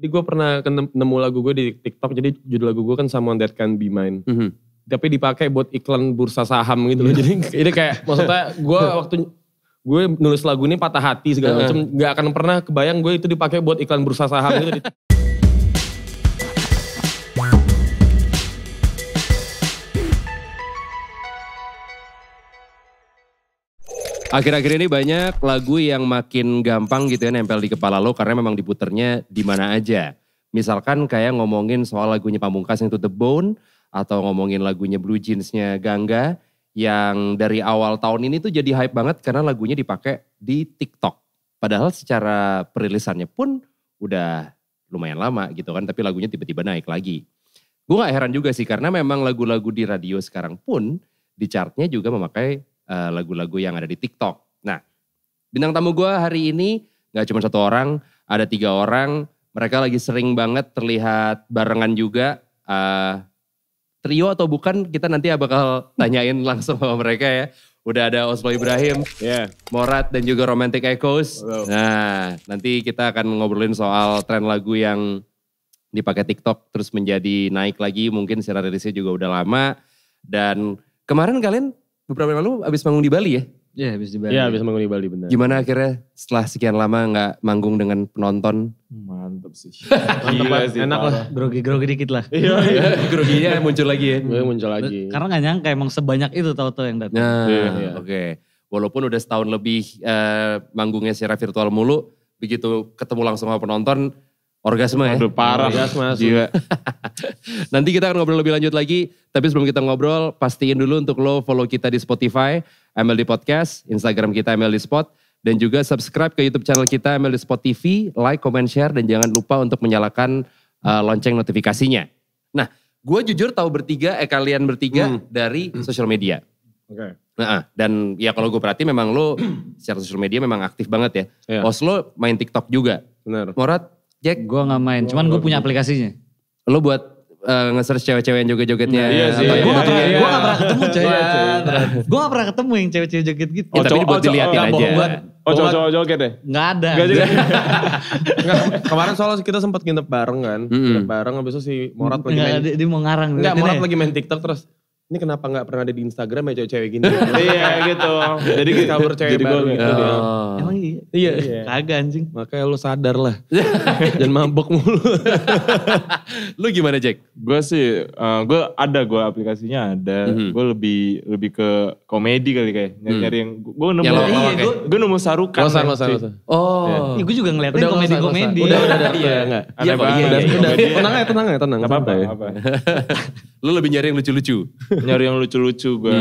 Jadi gue pernah nemu lagu gue di TikTok, jadi judul lagu gue kan Someone That Can Be Mine. Tapi dipakai buat iklan bursa saham gitu loh. Jadi kayak maksudnya gue nulis lagu ini patah hati segala macam, gak akan pernah kebayang gue itu dipakai buat iklan bursa saham gitu. Akhir-akhir ini banyak lagu yang makin gampang gitu ya nempel di kepala lo karena memang diputernya di mana aja. Misalkan kayak ngomongin soal lagunya Pamungkas yang To The Bone atau ngomongin lagunya Blue Jeans-nya Gangga yang dari awal tahun ini tuh jadi hype banget karena lagunya dipakai di TikTok. Padahal secara perilisannya pun udah lumayan lama gitu kan, tapi lagunya tiba-tiba naik lagi. Gue gak heran juga sih karena memang lagu-lagu di radio sekarang pun di chartnya juga memakai lagu-lagu yang ada di TikTok. Nah, bintang tamu gue hari ini gak cuma satu orang, ada 3 orang. Mereka lagi sering banget terlihat barengan juga. Trio atau bukan, kita nanti bakal tanyain langsung sama mereka ya. Udah ada Oslo Ibrahim, Morat dan juga Romantic Echoes. Nah, nanti kita akan ngobrolin soal tren lagu yang dipakai TikTok terus menjadi naik lagi. Mungkin secara rilisnya juga udah lama. Dan kemarin kalian beberapa lalu abis manggung di Bali ya? Iya abis di Bali. Iya abis manggung di Bali benar. Gimana akhirnya setelah sekian lama gak manggung dengan penonton? Mantap sih. Mantap sih, enak lah. Grogi dikit lah. Iya. Groginya muncul lagi ya? Muncul lagi. Karena gak nyangka emang sebanyak itu tau-tau yang datang. Nah oke. Walaupun udah setahun lebih manggungnya secara virtual mulu, begitu ketemu langsung sama penonton, orgasme ya? Aduh parah. Orgasme jiwa. Nanti kita akan ngobrol lebih lanjut lagi. Tapi sebelum kita ngobrol, pastiin dulu untuk lo follow kita di Spotify, MLD Podcast, Instagram kita MLD Spot, dan juga subscribe ke YouTube channel kita MLD Spot TV, like, comment, share, dan jangan lupa untuk menyalakan lonceng notifikasinya. Nah, gue jujur tahu kalian bertiga dari sosial media. Oke. Nah, dan ya kalau gue perhatiin memang lo secara sosial media memang aktif banget ya. Iya. Oslo main TikTok juga. Benar. Morat, Jack? Gue gak main, cuman gue punya aplikasinya. Lo buat nge-search cewek-cewek yang joget-jogetnya. Iya sih. Gue gak pernah ketemu coy. Gue gak pernah ketemu yang cewek-cewek joget gitu. Ya, tapi buat dilihatin aja. Oh cowok-cowok joget deh? Gak ada. Kemarin soalnya kita sempat nginep bareng kan. Nginep bareng habis itu si Morat lagi main. Dia mau ngarang. Enggak, Morat lagi main TikTok terus. Ini kenapa gak pernah ada di Instagram ya cewek-cewek gini? Iya gitu. Jadi cover cewek baru gitu dia. Emang iya? Iya. Kagak anjing. Makanya lu sadar lah. Jangan mabok mulu. Lu gimana Jack? Gue sih, gue aplikasinya ada. Gue lebih ke komedi kali kayak. Nyari yang, gue nemu Sarukan. Masa. Oh. Gue juga ngeliatin komedi-komedi. Udah. Iya enggak. Ada banget. Tenang. Gak apa-apa. Lu lebih nyari yang lucu-lucu? Nyari yang lucu-lucu gue.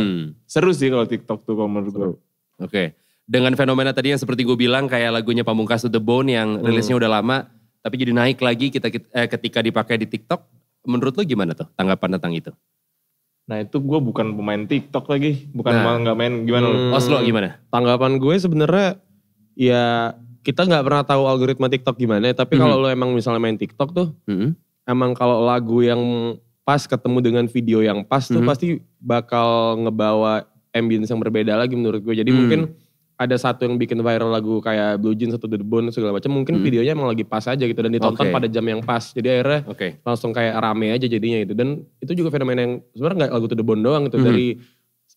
Seru sih kalau TikTok tuh kalau menurut gue. Oke. Dengan fenomena tadi yang seperti gue bilang kayak lagunya Pamungkas To The Bone yang rilisnya udah lama. Tapi jadi naik lagi ketika dipakai di TikTok. Menurut lu gimana tuh tanggapan tentang itu? Nah itu gue bukan pemain TikTok lagi. Bukan gak main gimana lu? Oslo gimana? Tanggapan gue sebenarnya ya kita gak pernah tahu algoritma TikTok gimana. Tapi kalau lo emang misalnya main TikTok tuh. Emang kalau lagu yang pas ketemu dengan video yang pas tuh pasti bakal ngebawa ambience yang berbeda lagi menurut gue. Jadi mungkin ada satu yang bikin viral lagu kayak Blue Jeans atau The Bone segala macam. Mungkin videonya emang lagi pas aja gitu dan ditonton pada jam yang pas. Jadi akhirnya langsung kayak rame aja jadinya gitu. Dan itu juga fenomena yang sebenarnya gak lagu To The Bone doang gitu. Dari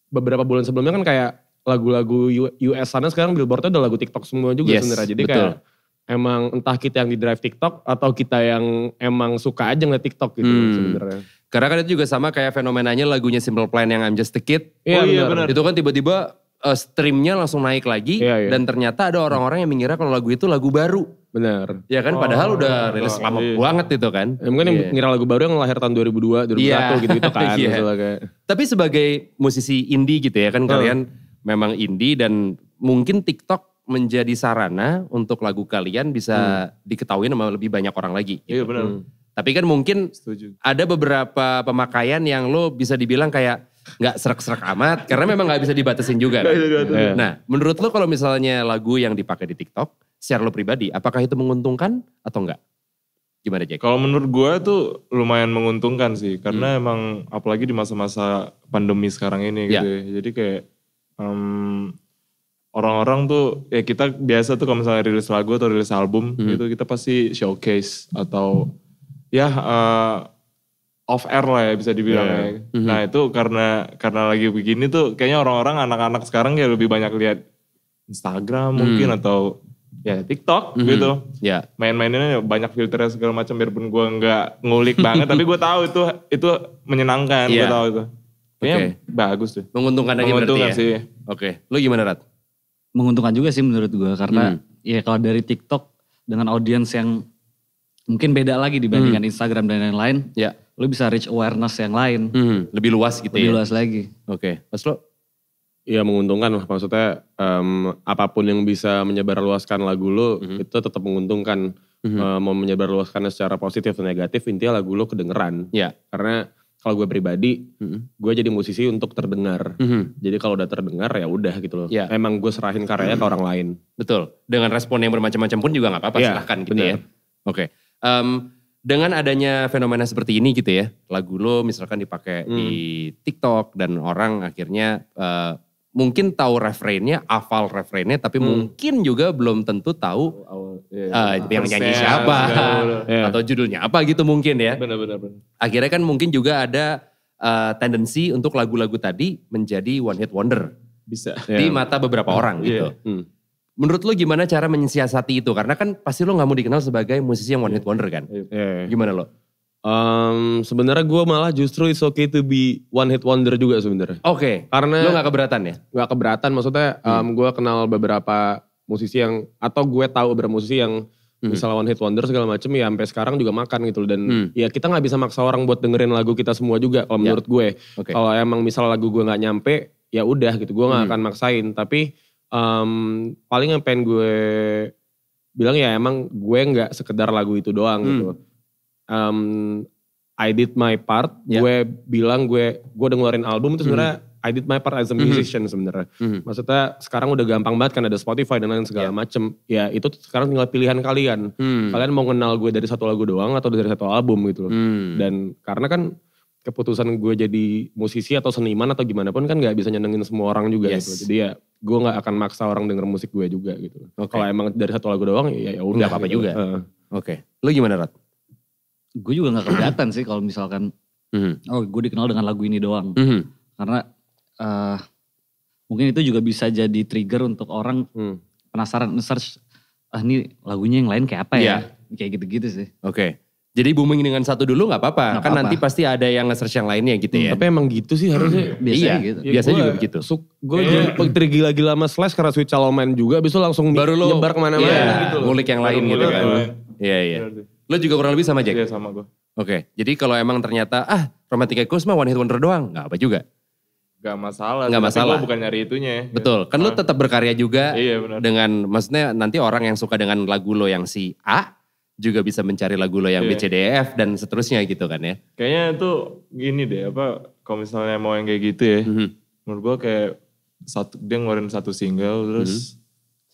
beberapa bulan sebelumnya kan kayak lagu-lagu US sana sekarang billboardnya udah lagu TikTok semua juga sebenarnya. Jadi kayak emang entah kita yang di drive TikTok atau kita yang emang suka aja ngeliat TikTok gitu sebenarnya. Karena kan itu juga sama kayak fenomenanya lagunya Simple Plan yang I'm Just a Kid. Iya benar. Itu kan tiba-tiba streamnya langsung naik lagi. Dan ternyata ada orang-orang yang mengira kalau lagu itu lagu baru. Benar. Ya kan padahal udah rilis lama banget itu kan. Mungkin yang ngira lagu baru yang lahir tahun 2002, 2001 gitu kan. Kayak. Tapi sebagai musisi indie gitu ya kan kalian memang indie dan mungkin TikTok menjadi sarana untuk lagu kalian bisa diketahui sama lebih banyak orang lagi. Iya benar. Tapi kan mungkin ada beberapa pemakaian yang lo bisa dibilang kayak gak serak-serak amat. Karena memang gak bisa dibatasin juga. Kan? Nah menurut lo kalau misalnya lagu yang dipakai di TikTok, secara lo pribadi, apakah itu menguntungkan atau enggak? Gimana Jack? Kalau menurut gue tuh lumayan menguntungkan sih. Karena emang apalagi di masa-masa pandemi sekarang ini gitu ya. Jadi kayak orang-orang tuh ya kita biasa tuh kalau misalnya rilis lagu atau rilis album gitu kita pasti showcase atau ya off air lah ya bisa dibilang ya. Nah itu karena lagi begini tuh kayaknya orang-orang anak-anak sekarang ya lebih banyak lihat Instagram mungkin atau ya TikTok gitu. Ya. Main-mainnya banyak filternya segala macam biarpun gue nggak ngulik banget tapi gue tahu itu menyenangkan, gue tahu itu. Kayaknya bagus tuh. Menguntungkan lagi berarti ya. Sih. Oke. Lu gimana Rat? Menguntungkan juga sih menurut gue karena ya kalau dari TikTok dengan audiens yang mungkin beda lagi dibandingkan Instagram dan lain-lain. Ya. Lu bisa reach awareness yang lain. Lebih luas gitu lebih luas lagi. Oke. Mas lo? Iya menguntungkan lah, maksudnya apapun yang bisa menyebarluaskan lagu lo itu tetap menguntungkan. Mau menyebarluaskannya secara positif atau negatif, intinya lagu lo kedengeran. Ya. Karena kalau gue pribadi, gue jadi musisi untuk terdengar. Jadi kalau udah terdengar ya udah gitu loh. Ya. Emang gue serahin karyanya ke orang lain. Betul. Dengan respon yang bermacam-macam pun juga gak apa-apa, silahkan gitu ya. Oke. Dengan adanya fenomena seperti ini gitu ya, lagu lo misalkan dipakai di TikTok dan orang akhirnya mungkin tahu refrainnya, hafal refrainnya, tapi mungkin juga belum tentu tahu yang nyanyi siapa atau judulnya apa gitu mungkin ya. Benar. Akhirnya kan mungkin juga ada tendensi untuk lagu-lagu tadi menjadi one hit wonder. Bisa. Di mata beberapa orang gitu. Menurut lo gimana cara mensiasati itu? Karena kan pasti lo gak mau dikenal sebagai musisi yang one hit wonder kan? Gimana lo? Sebenarnya gue malah justru it's okay to be one hit wonder juga sebenarnya. Oke. Karena lo gak keberatan ya? Gak keberatan, maksudnya gue kenal beberapa musisi yang, atau gue tahu beberapa musisi yang misalnya one hit wonder segala macem ya sampai sekarang juga makan gitu. Dan ya kita gak bisa maksa orang buat dengerin lagu kita semua juga kalau menurut gue. Kalau emang misalnya lagu gue gak nyampe, ya udah gitu, gue gak akan maksain. Tapi paling yang pengen gue bilang ya emang gue gak sekedar lagu itu doang gitu. I did my part, gue bilang gue udah ngeluarin album itu sebenarnya I did my part as a musician sebenarnya. Maksudnya sekarang udah gampang banget kan ada Spotify dan lain segala macem. Ya itu sekarang tinggal pilihan kalian. Kalian mau kenal gue dari satu lagu doang atau dari satu album gitu loh. Dan karena kan keputusan gue jadi musisi atau seniman atau gimana pun kan gak bisa nyenengin semua orang juga gitu. Jadi ya gue gak akan maksa orang denger musik gue juga gitu. Kalau emang dari satu lagu doang ya udah apa-apa gitu. juga. Oke. Lo gimana Rat? Gue juga gak keberatan sih kalau misalkan gue dikenal dengan lagu ini doang. Karena mungkin itu juga bisa jadi trigger untuk orang penasaran nge-search, ini lagunya yang lain kayak apa ya? Kayak gitu-gitu sih. Oke. Jadi booming dengan satu dulu gak apa-apa. Kan nanti pasti ada yang nge-search yang lainnya gitu ya. Tapi emang gitu sih harusnya. Biasanya gitu. Biasanya juga begitu. Gue tergila-gila sama Slash karena Sweet Chaloman juga. Abis itu langsung nyebar kemana-mana gitu. Ngulik yang lain gitu kan. Iya. Lo juga kurang lebih sama Jack? Iya sama gue. Oke. Jadi kalau emang ternyata Romantic Echoes mah one hit wonder doang. Gak apa juga. Gak masalah. Gak masalah. Gue bukan nyari itunya. Betul. Kan lo tetap berkarya juga. Iya benar. Dengan maksudnya nanti orang yang suka dengan lagu lo yang si A juga bisa mencari lagu lo yang B, C, D, E, F dan seterusnya gitu kan ya. Kayaknya tuh gini deh kalau misalnya mau yang kayak gitu ya. Menurut gue kayak dia ngeluarin satu single terus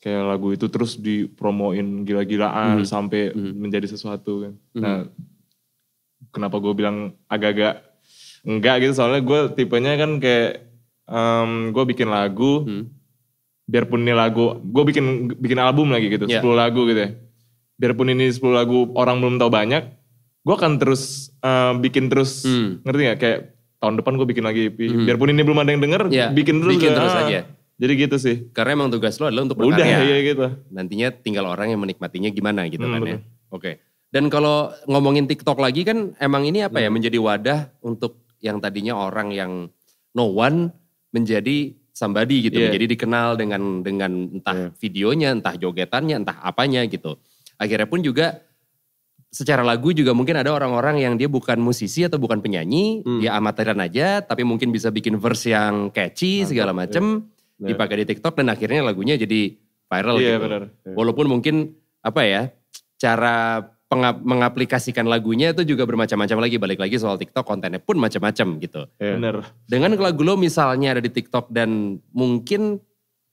kayak lagu itu terus dipromoin gila-gilaan sampai menjadi sesuatu kan. Nah kenapa gue bilang agak-agak enggak gitu soalnya gue tipenya kan kayak gue bikin lagu biarpun ini lagu gue bikin album lagi gitu 10 lagu gitu ya. Biarpun ini 10 lagu orang belum tahu banyak, gue akan terus bikin terus, ngerti gak? Kayak tahun depan gue bikin lagi EP. Biarpun ini belum ada yang denger, bikin terus aja. Jadi gitu sih. Karena emang tugas lo adalah untuk berkarya. Udah, iya gitu. Nantinya tinggal orang yang menikmatinya gimana gitu kan ya. Oke. Dan kalau ngomongin TikTok lagi kan emang ini apa ya, menjadi wadah untuk yang tadinya orang yang no one menjadi somebody gitu. Menjadi dikenal dengan entah videonya, entah jogetannya, entah apanya gitu. Akhirnya pun juga secara lagu juga mungkin ada orang-orang yang dia bukan musisi atau bukan penyanyi, dia amatiran aja tapi mungkin bisa bikin verse yang catchy segala macem, dipakai di TikTok dan akhirnya lagunya jadi viral gitu. Benar. Walaupun mungkin apa ya, cara mengaplikasikan lagunya itu juga bermacam-macam lagi, balik lagi soal TikTok kontennya pun macam-macam gitu. Benar. Dengan lagu lo misalnya ada di TikTok dan mungkin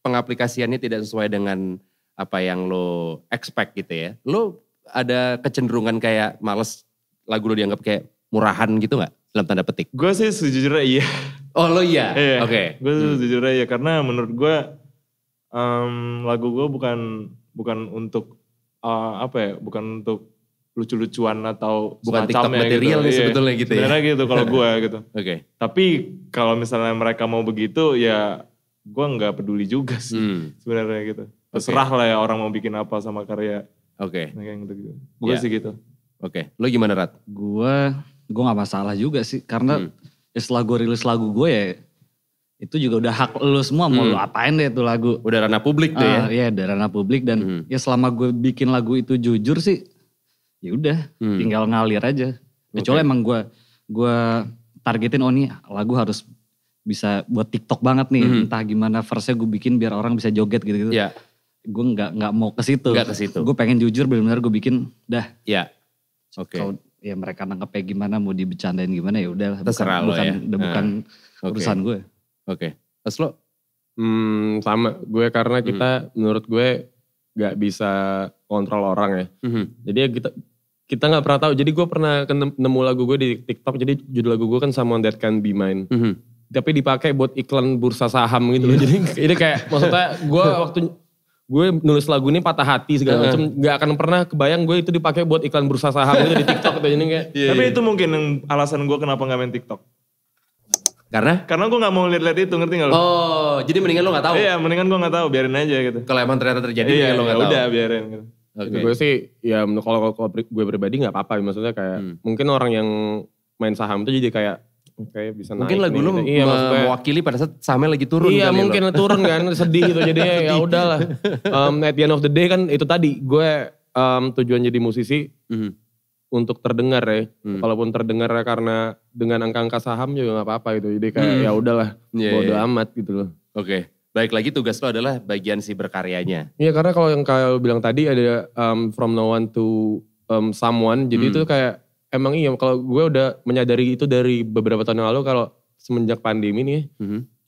pengaplikasiannya tidak sesuai dengan apa yang lo expect gitu ya. Lo ada kecenderungan kayak males lagu lo dianggap kayak murahan gitu gak? Dalam tanda petik. Gue sih sejujurnya iya. Oh lo iya? Iya. Oke. Gue sejujurnya iya karena menurut gue lagu gue bukan untuk bukan untuk lucu-lucuan atau bukan TikTok material gitu. nih sebetulnya gitu ya. Sebenarnya gitu kalau gue gitu. Oke. Tapi kalau misalnya mereka mau begitu ya gue nggak peduli juga sih sebenarnya gitu. Terserah lah ya orang mau bikin apa sama karya. Oke. Kayak gitu. Gue sih gitu. Oke. Lo gimana Rat? Gue gak masalah juga sih. Karena setelah gue rilis lagu gue ya itu juga udah hak lu semua mau lu apain deh itu lagu. Udah ranah publik tuh ya? Iya udah ranah publik dan ya selama gue bikin lagu itu jujur sih ya udah tinggal ngalir aja. Kecuali emang gue targetin nih lagu harus bisa buat TikTok banget nih. Entah gimana verse-nya gue bikin biar orang bisa joget gitu-gitu. Iya. Gue nggak mau ke situ. Nggak ke situ. Gue pengen jujur benar-benar gue bikin dah. Iya. Oke. Kalau ya mereka nangkepnya gimana mau dibecandain gimana ya udah. Terserah lo ya. Bukan urusan gue. Oke. Terus lo? Sama gue karena kita menurut gue gak bisa kontrol orang ya. Jadi ya kita gak pernah tahu. Jadi gue pernah nemu lagu gue di TikTok. Jadi judul lagu gue kan Someone That Can Be Mine. Tapi dipakai buat iklan bursa saham gitu loh. Jadi kayak maksudnya gue nulis lagu ini patah hati segala macam. Gak akan pernah kebayang gue itu dipakai buat iklan bursa saham gitu di TikTok. Jadi kayak. Tapi itu mungkin yang alasan gue kenapa gak main TikTok. Karena gue gak mau lihat itu, ngerti gak lo? Oh, jadi mendingan lo gak tahu? Iya, mendingan gue gak tahu, biarin aja gitu. Kalau emang ternyata terjadi, mendingan lo gak tahu? Udah biarin gitu. Okay. Gue sih, ya kalau gue pribadi gak apa-apa. Maksudnya kayak, mungkin orang yang main saham itu jadi kayak, oke bisa naik. Mungkin lagu lo mewakili pada saat sahamnya lagi turun. Iya mungkin turun kan, sedih gitu. Jadi ya udahlah. At the end of the day kan itu tadi, gue tujuan jadi musisi, untuk terdengar ya. Kalaupun terdengar karena dengan angka-angka saham juga gak apa-apa gitu. Jadi kayak ya udahlah bodo amat gitu loh. Oke. Baik lagi tugas lo adalah bagian si berkaryanya. Iya karena kalau yang kayak bilang tadi ada from no one to someone. Jadi itu kayak emang iya kalau gue udah menyadari itu dari beberapa tahun yang lalu kalau semenjak pandemi nih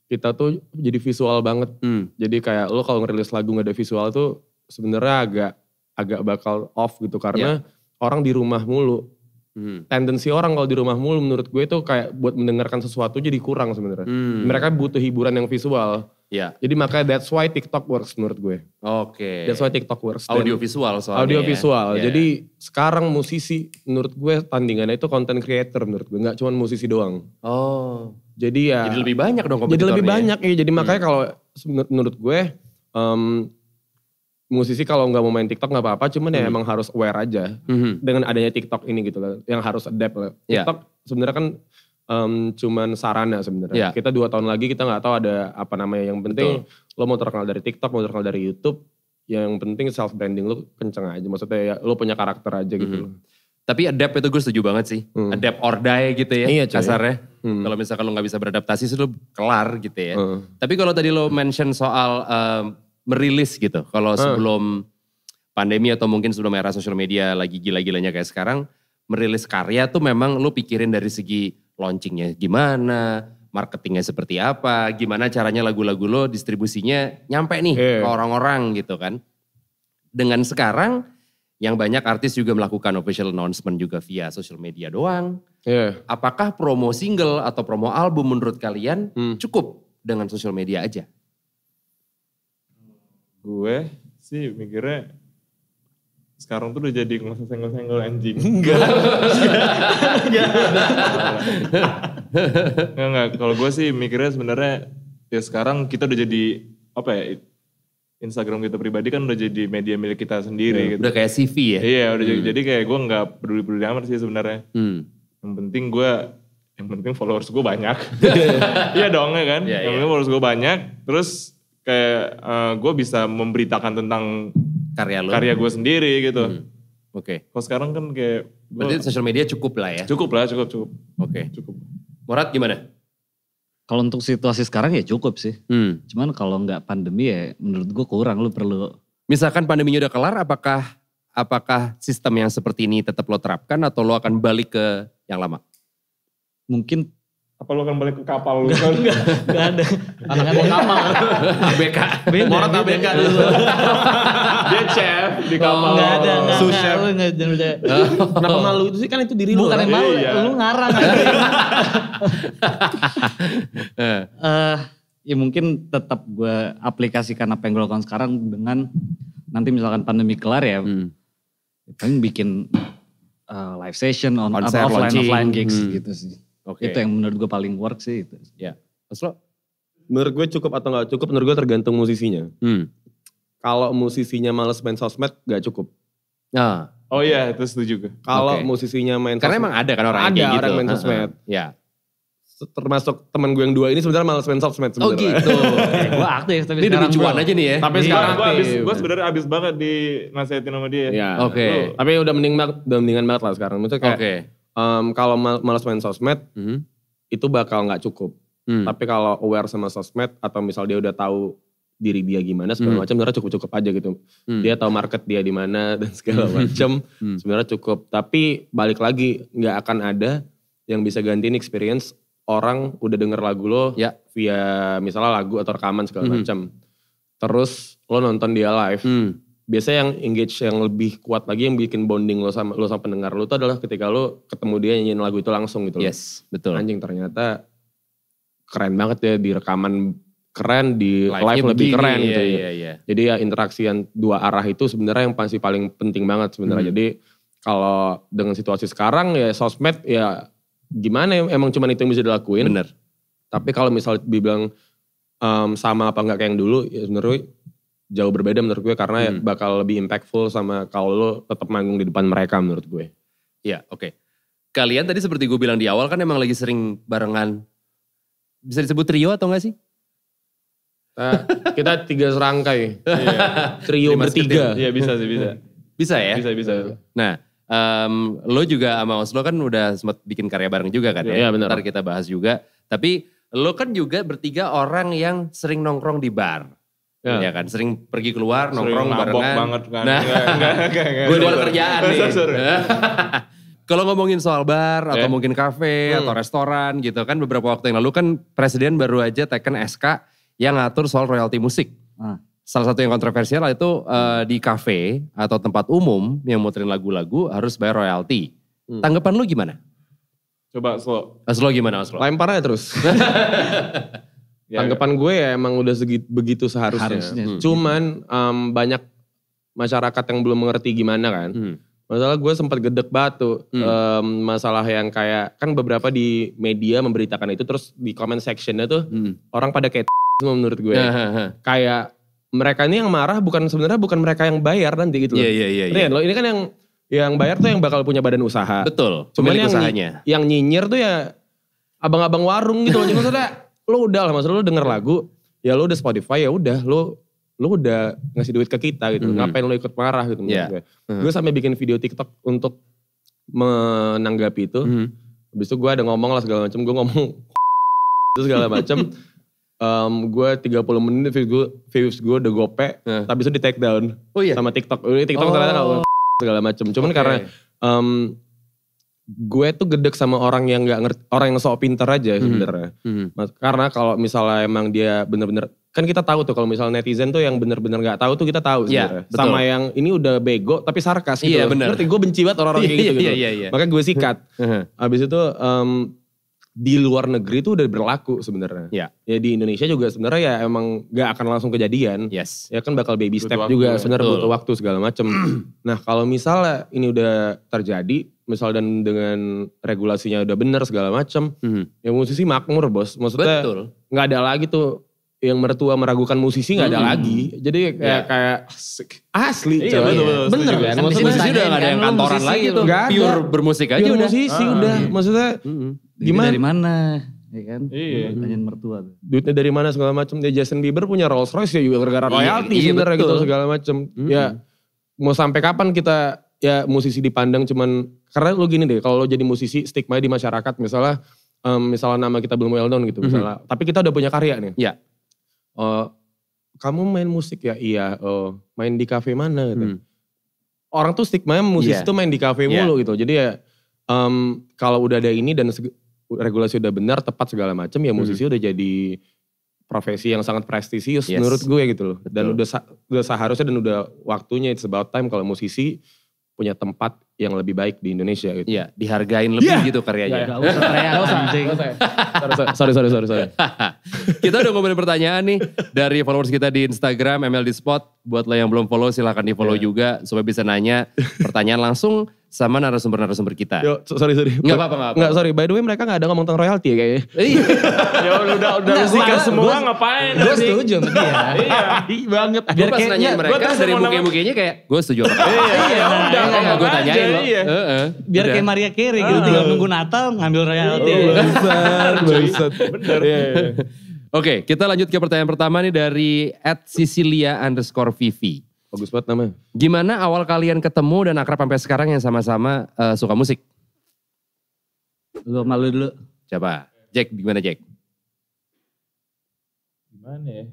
kita tuh jadi visual banget. Jadi kayak lo kalau ngerilis lagu gak ada visual tuh sebenarnya agak bakal off gitu karena orang di rumah mulu. Tendensi orang kalau di rumah mulu menurut gue itu kayak buat mendengarkan sesuatu jadi kurang sebenarnya. Mereka butuh hiburan yang visual. Jadi makanya that's why TikTok works menurut gue. Oke. That's why TikTok works. Audio visual soalnya. Audio visual. Jadi sekarang musisi menurut gue tandingannya itu content creator menurut gue. Gak cuma musisi doang. Oh. Jadi ya. Jadi lebih banyak dong kompetitornya. Jadi lebih banyak ya. Jadi makanya kalau menurut gue musisi kalau nggak mau main TikTok nggak apa-apa, cuman ya emang harus aware aja dengan adanya TikTok ini gitu loh, yang harus adapt lah. TikTok sebenarnya kan cuman sarana sebenarnya. Kita 2 tahun lagi kita nggak tahu ada apa namanya. Yang penting lo mau terkenal dari TikTok, mau terkenal dari YouTube, yang penting self branding lo kenceng aja. Maksudnya ya lo punya karakter aja gitu loh. Tapi adapt itu gue setuju banget sih. Adapt or die gitu ya, iya, kasarnya. Kalau misalkan lo gak bisa beradaptasi, lo kelar gitu ya. Tapi kalau tadi lo mention soal merilis gitu. Kalau sebelum pandemi atau mungkin sebelum era sosial media lagi gila-gilanya kayak sekarang, merilis karya tuh memang lo pikirin dari segi launchingnya gimana, marketingnya seperti apa, gimana caranya lagu-lagu lo distribusinya nyampe nih ke orang-orang gitu kan. Dengan sekarang yang banyak artis juga melakukan official announcement juga via social media doang. Apakah promo single atau promo album menurut kalian cukup dengan social media aja? Gue sih mikirnya sekarang tuh udah jadi nggak usah senggol-senggol anjing. Enggak. Kalau gue sih mikirnya sebenarnya ya sekarang kita udah jadi apa ya, Instagram kita pribadi kan udah jadi media milik kita sendiri. Gitu. Udah kayak CV ya? Iya udah jadi kayak gue gak peduli-peduli amat sih sebenarnya. Yang penting followers gue banyak. Iya dong ya kan. Yang penting followers gue banyak. Terus kayak gue bisa memberitakan tentang karya gue sendiri gitu. Oke. Kalau sekarang kan kayak. Berarti social media cukup lah ya? Cukup. Oke. Murad gimana? Kalau untuk situasi sekarang ya cukup sih. Cuman kalau nggak pandemi ya menurut gue kurang, lu perlu. Misalkan pandeminya udah kelar, apakah sistem yang seperti ini tetap lo terapkan atau lo akan balik ke yang lama? Mungkin. Apa lo akan balik ke kapal lu? Enggak ada. Jangan kapal. ABK. Murad ABK dulu. Dia chef di kapal. Enggak ada. Sous chef. Kenapa malu itu sih, kan itu diri lu. Bukan yang malu, lu ngarang. ya mungkin tetap gue aplikasikan apa yang gue lakukan sekarang dengan nanti misalkan pandemi kelar ya, paling bikin live session Konser, atau launching. offline gigs gitu sih. Oke. Itu yang menurut gue paling work sih itu. Ya. Mas Lo? Menurut gue cukup atau gak cukup, menurut gue tergantung musisinya. Kalau musisinya males main sosmed, gak cukup. Nah, Oh iya, itu setuju gue. Kalau Oke. musisinya main karena sosmed, emang ada kan orang yang ada kayak gitu. orang main sosmed. Ya. Termasuk teman gue yang 2 ini sebenarnya males main sosmed Oh sebenarnya. gitu. Gue aktif tapi Ini demi sekarang cuan bro. aja nih ya. Tapi Iya. sekarang Gue sebenarnya abis banget di nasihatin sama dia. Iya. Oke. Tapi udah mendingan banget lah sekarang. Maksudnya kayak Oke. kalau males main sosmed Mhm. itu bakal nggak cukup. Tapi kalau aware sama sosmed atau misal dia udah tahu diri dia gimana segala macam, sebenarnya cukup aja gitu. Dia tahu market dia di mana dan segala macam, sebenarnya cukup. Tapi balik lagi nggak akan ada yang bisa gantiin experience orang udah denger lagu lo Ya. via misalnya lagu atau rekaman segala macam. Terus lo nonton dia live. Biasanya yang engage yang lebih kuat lagi, yang bikin bonding lo sama pendengar lo itu adalah ketika lo ketemu dia nyanyiin lagu itu langsung gitu loh. Yes, betul. Anjing ternyata keren banget ya, di rekaman keren, di Live-nya live lebih begini, keren gitu iya, ya. iya, iya. Jadi ya interaksi yang 2 arah itu sebenarnya yang pasti paling penting banget sebenarnya. Jadi kalau dengan situasi sekarang ya sosmed ya gimana ya, emang cuman itu yang bisa dilakuin. Bener. Tapi kalau misal dibilang sama apa enggak kayak yang dulu, ya sebenarnya jauh berbeda menurut gue, karena ya bakal lebih impactful sama kalau lo tetap manggung di depan mereka menurut gue. Iya, oke. Kalian tadi seperti gue bilang di awal kan emang lagi sering barengan. Bisa disebut trio atau enggak sih? Nah, kita 3 serangkai, trio 5 bertiga. Iya bisa sih, bisa. Bisa ya? Bisa. Nah, lo juga sama Oslo kan udah sempat bikin karya bareng juga kan ya? Iya, benar. Ntar kita bahas juga. Tapi lo kan juga bertiga orang yang sering nongkrong di bar. Ya. Ya kan, sering pergi keluar, Sering nongkrong mabok barengan. banget kan. Nah, Enggak. gue luar kerjaan nih. Sorry. Kalau ngomongin soal bar atau mungkin kafe atau restoran gitu kan, beberapa waktu yang lalu kan Presiden baru aja teken SK yang ngatur soal royalti musik. Salah satu yang kontroversial itu di kafe atau tempat umum yang muterin lagu-lagu harus bayar royalti. Tanggapan lu gimana? Coba slow. Oslo gimana Oslo? Lempar aja terus. Ya, Tanggapan gue ya emang udah begitu seharusnya. Harusnya. Cuman banyak masyarakat yang belum mengerti gimana kan. Masalah gue sempat gedek batu, masalah yang kayak, kan beberapa di media memberitakan itu, terus di comment sectionnya tuh orang pada kayak semua menurut gue. Kayak mereka ini yang marah sebenarnya bukan mereka yang bayar nanti gitu loh. Iya. Ngerti kan lo? Ini kan yang bayar tuh yang bakal punya badan usaha. Betul, Cuman pemilik yang usahanya. yang nyinyir tuh ya abang-abang warung gitu loh. Jadi maksudnya lo udah lah, maksudnya lo denger lagu, ya lo udah Spotify, ya udah lo udah ngasih duit ke kita gitu. Ngapain lo ikut marah gitu menurut gue. Gue sampai bikin video TikTok untuk menanggapi itu. Habis itu gue ada ngomong lah segala macam. Gue ngomong itu segala macam. Gue 30 menit views gue udah gope. Tapi itu di take down sama TikTok. TikTok ternyata gak segala macam. Cuman karena gue tuh gedek sama orang yang gak ngerti, orang yang sok pinter aja sebenarnya. Karena kalau misalnya emang dia bener-bener, kan kita tahu tuh kalau misalnya netizen tuh yang bener-bener gak tahu tuh kita tahu sebenarnya. Sama yang ini udah bego tapi sarkas gitu. Iya, bener. Ngerti, gue benci banget orang-orang kayak gitu. Iya. Makanya gue sikat. Habis itu di luar negeri tuh udah berlaku sebenarnya. Iya. Ya di Indonesia juga sebenarnya ya emang gak akan langsung kejadian. Yes. Ya kan bakal baby step Butuh juga waktu, sebenarnya, betul. butuh waktu segala macem. Nah kalau misalnya ini udah terjadi, misal dan dengan regulasinya udah bener segala macem, ya musisi makmur bos. Maksudnya Betul. gak ada lagi tuh yang mertua meragukan musisi, gak ada lagi. Jadi kayak asli. Iya, coy. betul, Bener setuju. kan? Kan Maksudnya Musisi Ditanyain udah gak ada kan, yang lu kantoran musisi lagi lu. tuh. Nggak ada. Pure bermusik aja pure udah. musisi udah. Maksudnya Duitnya gimana? dari mana? Ya kan? Iya. Tanyain mertua tuh. Duitnya dari mana segala macam. Ya Justin Bieber punya Rolls Royce ya juga gara-gara royalti iya, sebenarnya betul. gitu segala macam. Ya mau sampai kapan kita ya musisi dipandang cuman, karena lu gini deh, kalau lo jadi musisi stigma di masyarakat misalnya nama kita belum well known gitu misalnya, tapi kita udah punya karya nih. Iya. Kamu main musik ya? Iya. Main di kafe mana gitu. Orang tuh stigma musisi tuh main di kafe mulu gitu. Jadi ya kalau udah ada ini dan regulasi udah benar, tepat segala macam, ya musisi udah jadi profesi yang sangat prestisius menurut gue gitu loh. Dan udah seharusnya dan udah waktunya, it's about time kalau musisi punya tempat yang lebih baik di Indonesia gitu. Iya, dihargain lebih gitu karyanya. Gak usah teriak anjing. Sorry. Kita udah ngomongin pertanyaan nih dari followers kita di Instagram MLD Spot. Buat lo yang belum follow silahkan di follow juga supaya bisa nanya pertanyaan langsung sama narasumber-narasumber kita. Yo, sorry. Nggak apa-apa. Nggak, sorry. By the way mereka gak ada ngomong tentang royalti ya kayaknya. Iya. Ya udah sikat semua ngapain? Gue setuju sama dia. Iya banget. Gue Biar pas kayak- nanya nggak, mereka gua dari mau muka-mukanya kayak gue setuju apa. Iya, udah Gue tanyain lo. Iya. Biar kayak Maria Carey gitu, tinggal nunggu Natal ngambil royalti. Bangsat. Bener. Iya. Oke, kita lanjut ke pertanyaan pertama nih dari @Sicilia_Vivi. Bagus banget namanya. Gimana awal kalian ketemu dan akrab sampai sekarang yang sama-sama suka musik? Lu malu dulu. Coba, Jack, gimana Jack? Gimana ya?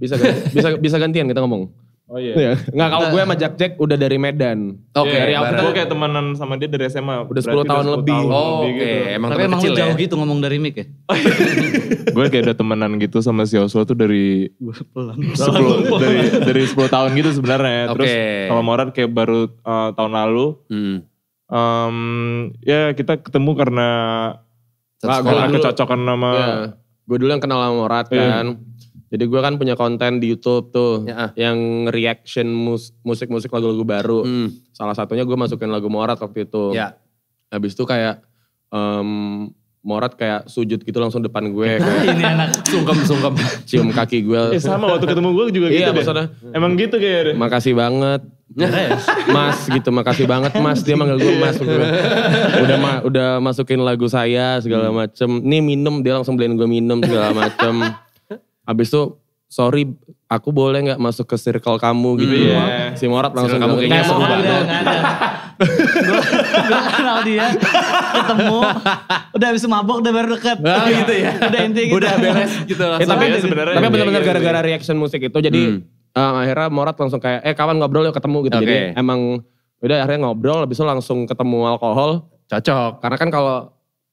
Bisa gantian kita ngomong. Oh iya. Iya. Nggak, kalau gue sama Jack udah dari Medan. Oke, Iya, dari awal bareng. gue kayak temenan sama dia dari SMA. Udah 10 tahun lebih. Oh, oke. gitu. Emang Tapi teman emang kecil lu jauh ya? gitu ngomong dari mic ya? Gue kayak udah temenan gitu sama si Oslo tuh dari Gue pelan. 10 dari 10 tahun gitu sebenarnya. Terus Oke. kalau Morat kayak baru tahun lalu. Ya kita ketemu karena Sekolah dulu. kecocokan nama. Iya. Gue dulu yang kenal sama Morat kan. Jadi gue kan punya konten di YouTube tuh. Ya. Yang reaction musik-musik lagu-lagu baru. Salah satunya gue masukin lagu Morat waktu itu. Ya. Habis itu kayak Morat kayak sujud gitu langsung depan gue. Kayak Ini anak. Sungkem. cium kaki gue. Sama waktu ketemu gue juga gitu Iya deh. maksudnya. Emang gitu kayak deh. Makasih banget. Mas gitu, makasih banget Mas. Dia manggil gue Mas. Udah masukin lagu saya segala macem. Nih minum, dia langsung beliin gue minum segala macem. Habis itu, sorry aku boleh gak masuk ke circle kamu gitu. Iya. Si Morat langsung Circle kamu bilang, kayaknya "Kayak seru mau banget." dong." Gak ada. Gue kenal dia, ketemu, udah habis mabok udah baru deket. Ah, gitu ya. Udah inti gitu. Udah beres gitu langsung. Tapi ya sebenarnya. tapi benar-benar Iya, gara-gara reaction musik itu. Jadi akhirnya Morat langsung kayak, kawan ngobrol yuk ketemu gitu. Oke. Jadi emang udah akhirnya ngobrol, habis itu langsung ketemu alkohol. Cocok. Karena kan kalau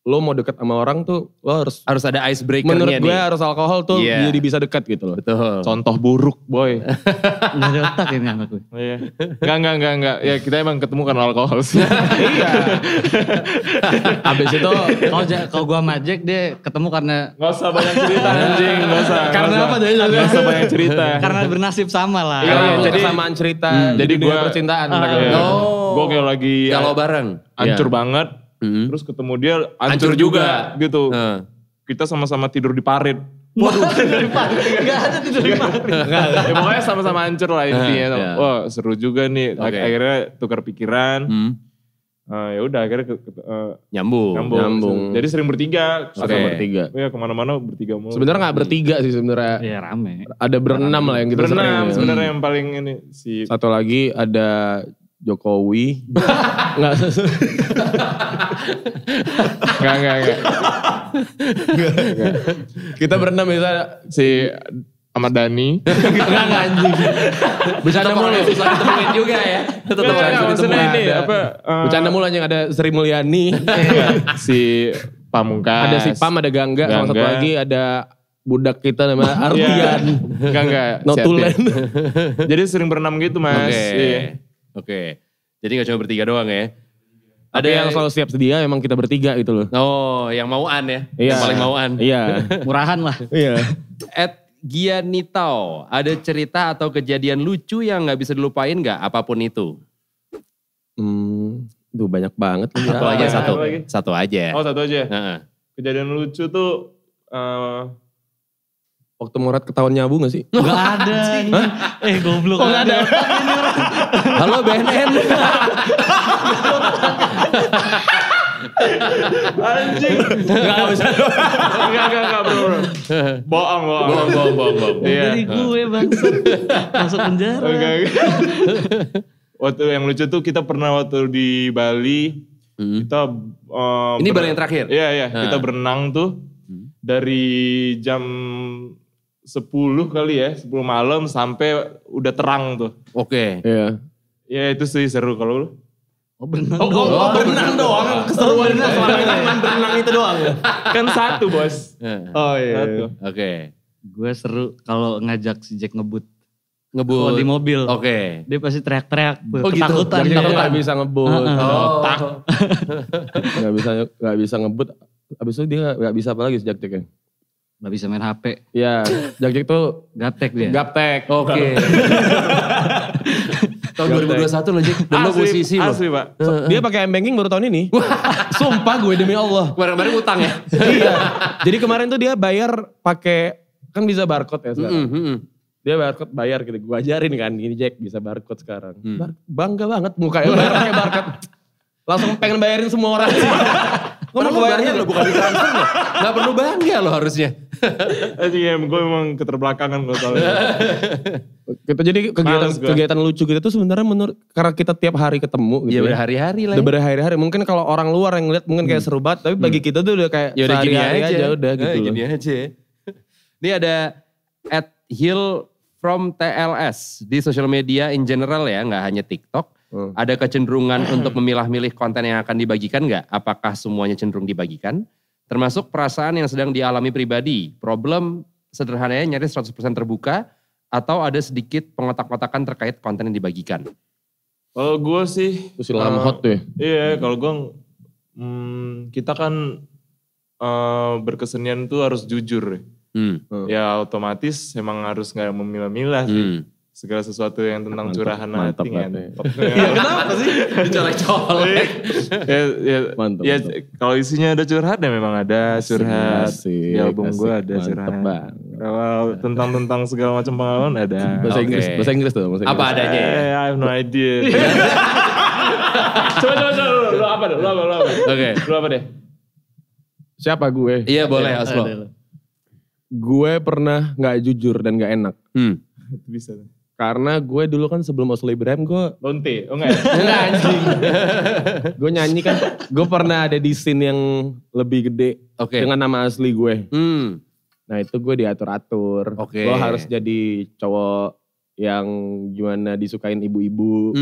lo mau deket sama orang tuh, lo harus, Harus ada icebreaker-nya menurut nih. gue harus alkohol tuh Iya. jadi bisa dekat gitu loh. Betul. Contoh buruk boy. Gak ada otak ini anak gue. Iya. Enggak. Ya kita emang ketemu karena alkohol sih. Iya. Habis itu, Kalau gue sama Jack dia ketemu karena Gak usah banyak cerita anjing. Gak usah. Karena apa tadi? Gak usah banyak cerita. karena bernasib sama lah. iya, jadi- jadi kesamaan cerita. Jadi dunia gua- percintaan. Iya. Oh. Gue kayak lagi Galau bareng. hancur Iya. banget. Terus ketemu dia Hancur hancur juga. Gitu. Heeh. Kita sama-sama tidur di parit. Gak ada tidur di mana. Ya pokoknya sama-sama hancur lah intinya. Iya. Wah seru juga nih. Oke. Akhirnya tukar pikiran. Ya udah akhirnya Nyambung. Nyambung. Jadi sering bertiga. Suka bertiga. Ya kemana-mana bertiga mulu. Sebenarnya gak bertiga sih sebenarnya. Iya rame. Ada berenam lah yang kita Berenam sering. sebenarnya yang paling ini si Satu lagi ada Jokowi. Enggak. Enggak. Kita berenam bisa. Si Ahmad Dhani. Enggak anjing. Bercanda mulu. Susah ditemuin juga ya. Tetap Enggak, harus maksudnya ditemuin. ini apa? Bercanda mulu anjing, ada Sri Mulyani. Si Pamungkas. Ada si Pam, ada Gangga, sama satu Gangga. lagi ada budak kita namanya Iya. Ardian. Enggak. Notulen. Jadi sering berenam gitu mas. Oke. Iya. Oke. Jadi gak cuma bertiga doang ya. Ada yang selalu siap sedia, emang kita bertiga gitu loh. Oh, yang mauan ya. Iya. Yang paling mauan. Iya. Murahan lah. Iya. @Gianitao, ada cerita atau kejadian lucu yang gak bisa dilupain gak? Apapun itu. Duh banyak banget. nih ya. Satu aja, satu. Apa lagi? Satu aja. Oh satu aja. Heeh. Kejadian lucu tuh. Waktu Morat ketahuan nyabu gak sih? Gak ada. Goblok. Kok gak ada? Halo BNN. Anjing. Gak bisa. Enggak bro. Bohong. Bohong. Iya. Dari gue bangsat. Masuk penjara. Enggak. Waktu yang lucu tuh kita pernah waktu di Bali. Kita. Ini Bali yang terakhir? Iya. Kita berenang tuh. Dari jam 10 kali ya. 10 malam sampai udah terang tuh. Oke. Iya. Ya itu sih seru kalau lu. Oh berenang Oh, berenang doang. Keseruan selama ini cuma berenang itu doang. Kan satu bos. Oh iya. Satu. Oke. Gue seru kalau ngajak si Jack ngebut. Ngebut. Kalau di mobil. Oke. Dia pasti teriak-teriak. Oh, gitu. Ketakutan. Jack Jack tuh dia. gak bisa ngebut. Oh. Gak bisa ngebut. Abis itu dia gak bisa apa lagi si Jack Jack ya. Gak bisa main HP. Iya, Jack Jack tuh Gaptek dia. gaptek. Oke. Tahun 2021 loh Jack. Dan lo musisi loh. Asli Pak. Dia pakai M-Banking baru tahun ini. Sumpah gue demi Allah. Kemarin-kemarin utang ya. Iya. Jadi kemarin tuh dia bayar pakai, kan bisa barcode ya sekarang. Dia barcode bayar gitu. Gue ajarin kan, gini Jack bisa barcode sekarang. Bangga banget mukanya bayar pakai barcode. Langsung pengen bayarin semua orang. Ngomong bayarnya lo bukan di transfer lo. Gak perlu bangga lo harusnya. Gue memang keterbelakangan gue soalnya. Kita jadi kegiatan lucu gitu tuh sebenarnya menurut, karena kita tiap hari ketemu gitu Ya udah hari-hari lah. Udah berhari-hari. Mungkin kalau orang luar yang lihat mungkin kayak seru banget. Tapi bagi kita tuh udah kayak Ya udah gini sehari-hari aja. udah gitu loh. Gini aja. Ini ada @Hill from TLS di social media in general ya, nggak hanya TikTok. Ada kecenderungan untuk memilah-milih konten yang akan dibagikan nggak? Apakah semuanya cenderung dibagikan? Termasuk perasaan yang sedang dialami pribadi. Problem sederhananya nyaris 100% terbuka atau ada sedikit pengotak-kotakan terkait konten yang dibagikan. Kalau gue sih. Terus ilham hot tuh ya. Iya kalau gue kita kan berkesenian tuh harus jujur. Ya otomatis emang harus gak memilah-milah sih. Segala sesuatu yang tentang curahan hati kan. Ya kenapa sih? Dicolek-colek. Mantap. Ya kalau isinya ada curhat ya memang ada curhat. Di album gue ada curhat. Kalau tentang segala macam pengalaman ada. Bahasa Inggris tuh. Apa adanya ya? I have no idea. Coba. Lu apa deh? Oke. Lu apa deh? Siapa gue? Iya boleh Oslo. Gue pernah gak jujur dan gak enak. Bisa. Karena gue dulu kan sebelum Oslo Ibrahim gue... Lonte, oh enggak ya? Enggak anjing. Gue nyanyi kan, gue pernah ada di scene yang lebih gede. Dengan nama asli gue. Nah itu gue diatur-atur. Gue harus jadi cowok yang gimana disukain ibu-ibu.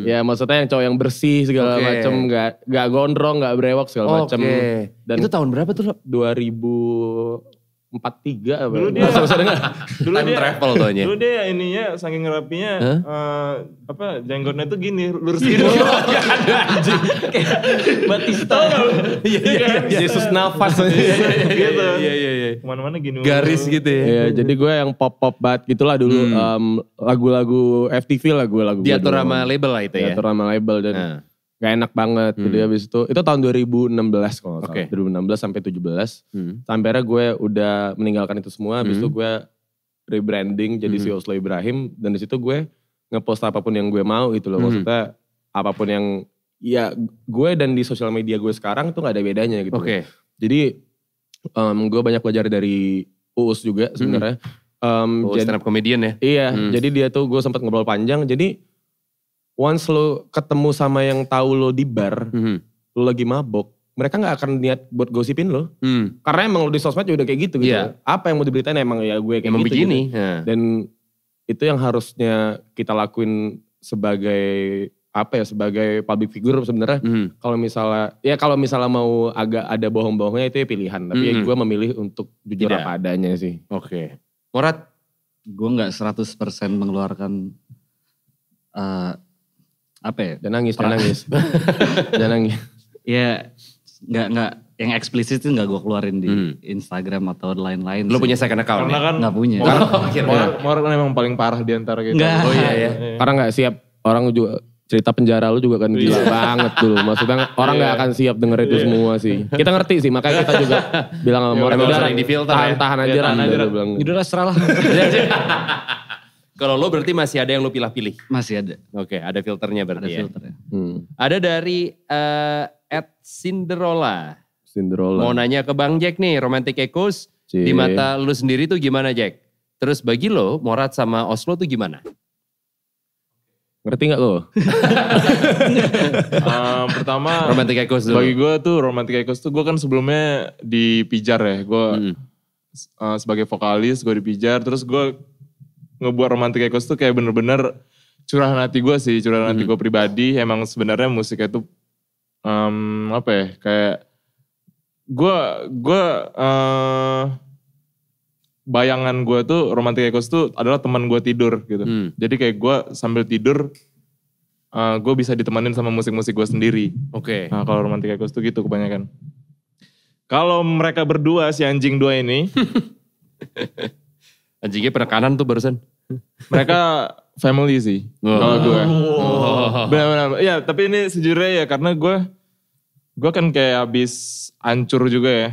Ya maksudnya yang cowok yang bersih segala macem. Gak gondrong, gak brewok segala macem. Dan itu tahun berapa tuh lo? 2043 apa? Dulu dia Time travel tuhnya. Dulu dia ininya saking rapinya jenggotnya tuh gini lurus gitu. Batista. Yesus nafas. Gitu. Iya. Kemana-mana gini. Garis gitu ya. Iya, jadi gue yang pop-pop banget gitulah dulu. Lagu-lagu FTV lah gue lagu. Diatur sama label lah itu ya. Diatur sama label dan gak enak banget. Jadi habis itu tahun 2016 kalau gak salah. 2016 sampai 17. Sampai akhirnya gue udah meninggalkan itu semua. Habis itu gue rebranding jadi si Oslo Ibrahim. Dan di situ gue ngepost apapun yang gue mau gitu loh. Maksudnya apapun yang, ya gue dan di sosial media gue sekarang tuh gak ada bedanya gitu. Jadi gue banyak belajar dari Uus juga sebenarnya. Stand up comedian ya? Iya, jadi dia tuh gue sempat ngobrol panjang. Jadi once lo ketemu sama yang tahu lo di bar, lo lagi mabok, mereka gak akan niat buat gosipin lo. Karena emang lo di sosmed udah kayak gitu. Apa yang mau diberitain emang ya gue kayak gitu. Begini. Dan itu yang harusnya kita lakuin sebagai sebagai public figure sebenarnya. Kalau misalnya mau agak ada bohong-bohongnya itu ya pilihan. Tapi gue memilih untuk jujur apa adanya sih. Morat? Gue gak 100% mengeluarkan Jangan nangis. Ya nggak yang eksplisit itu nggak gue keluarin di Instagram atau lain-lain. Lo punya second account? Karena kan nggak punya. Morat kan emang paling parah di antara kita. Nggak. Oh iya ya. Karena nggak siap orang juga cerita penjara lu juga kan gila banget dulu. Maksudnya orang nggak akan siap denger itu semua sih. Kita ngerti sih, makanya kita juga bilang sama Morat udah tahan aja. Udah serah lah. Kalau lo berarti masih ada yang lo pilih-pilih? Masih ada. Oke, ada filternya berarti ya. Ada Ada dari @Cinderella. Mau nanya ke Bang Jack nih, Romantic Echoes di mata lu sendiri tuh gimana Jack? Terus bagi lo, Morat sama Oslo tuh gimana? Ngerti gak lo? Pertama, Romantic Echoes dulu. Bagi gue tuh Romantic Echoes tuh gue kan sebelumnya di Pijar ya. Gue sebagai vokalis gue di Pijar, terus gue ngebuat Romantic Echoes tuh kayak bener-bener curahan hati gue sih, curahan hati gue pribadi. Emang sebenarnya musiknya tuh kayak gue bayangan gue tuh Romantic Echoes tuh adalah teman gue tidur gitu. Jadi kayak gue sambil tidur gue bisa ditemanin sama musik-musik gue sendiri. Oke. Nah kalau Romantic Echoes tuh gitu kebanyakan. Kalau mereka berdua si anjing dua ini, Anjingnya penekanan tuh barusan. mereka family sih. Kalau gue. Benar-benar. Ya tapi ini sejujurnya ya karena gue kan kayak habis hancur juga ya.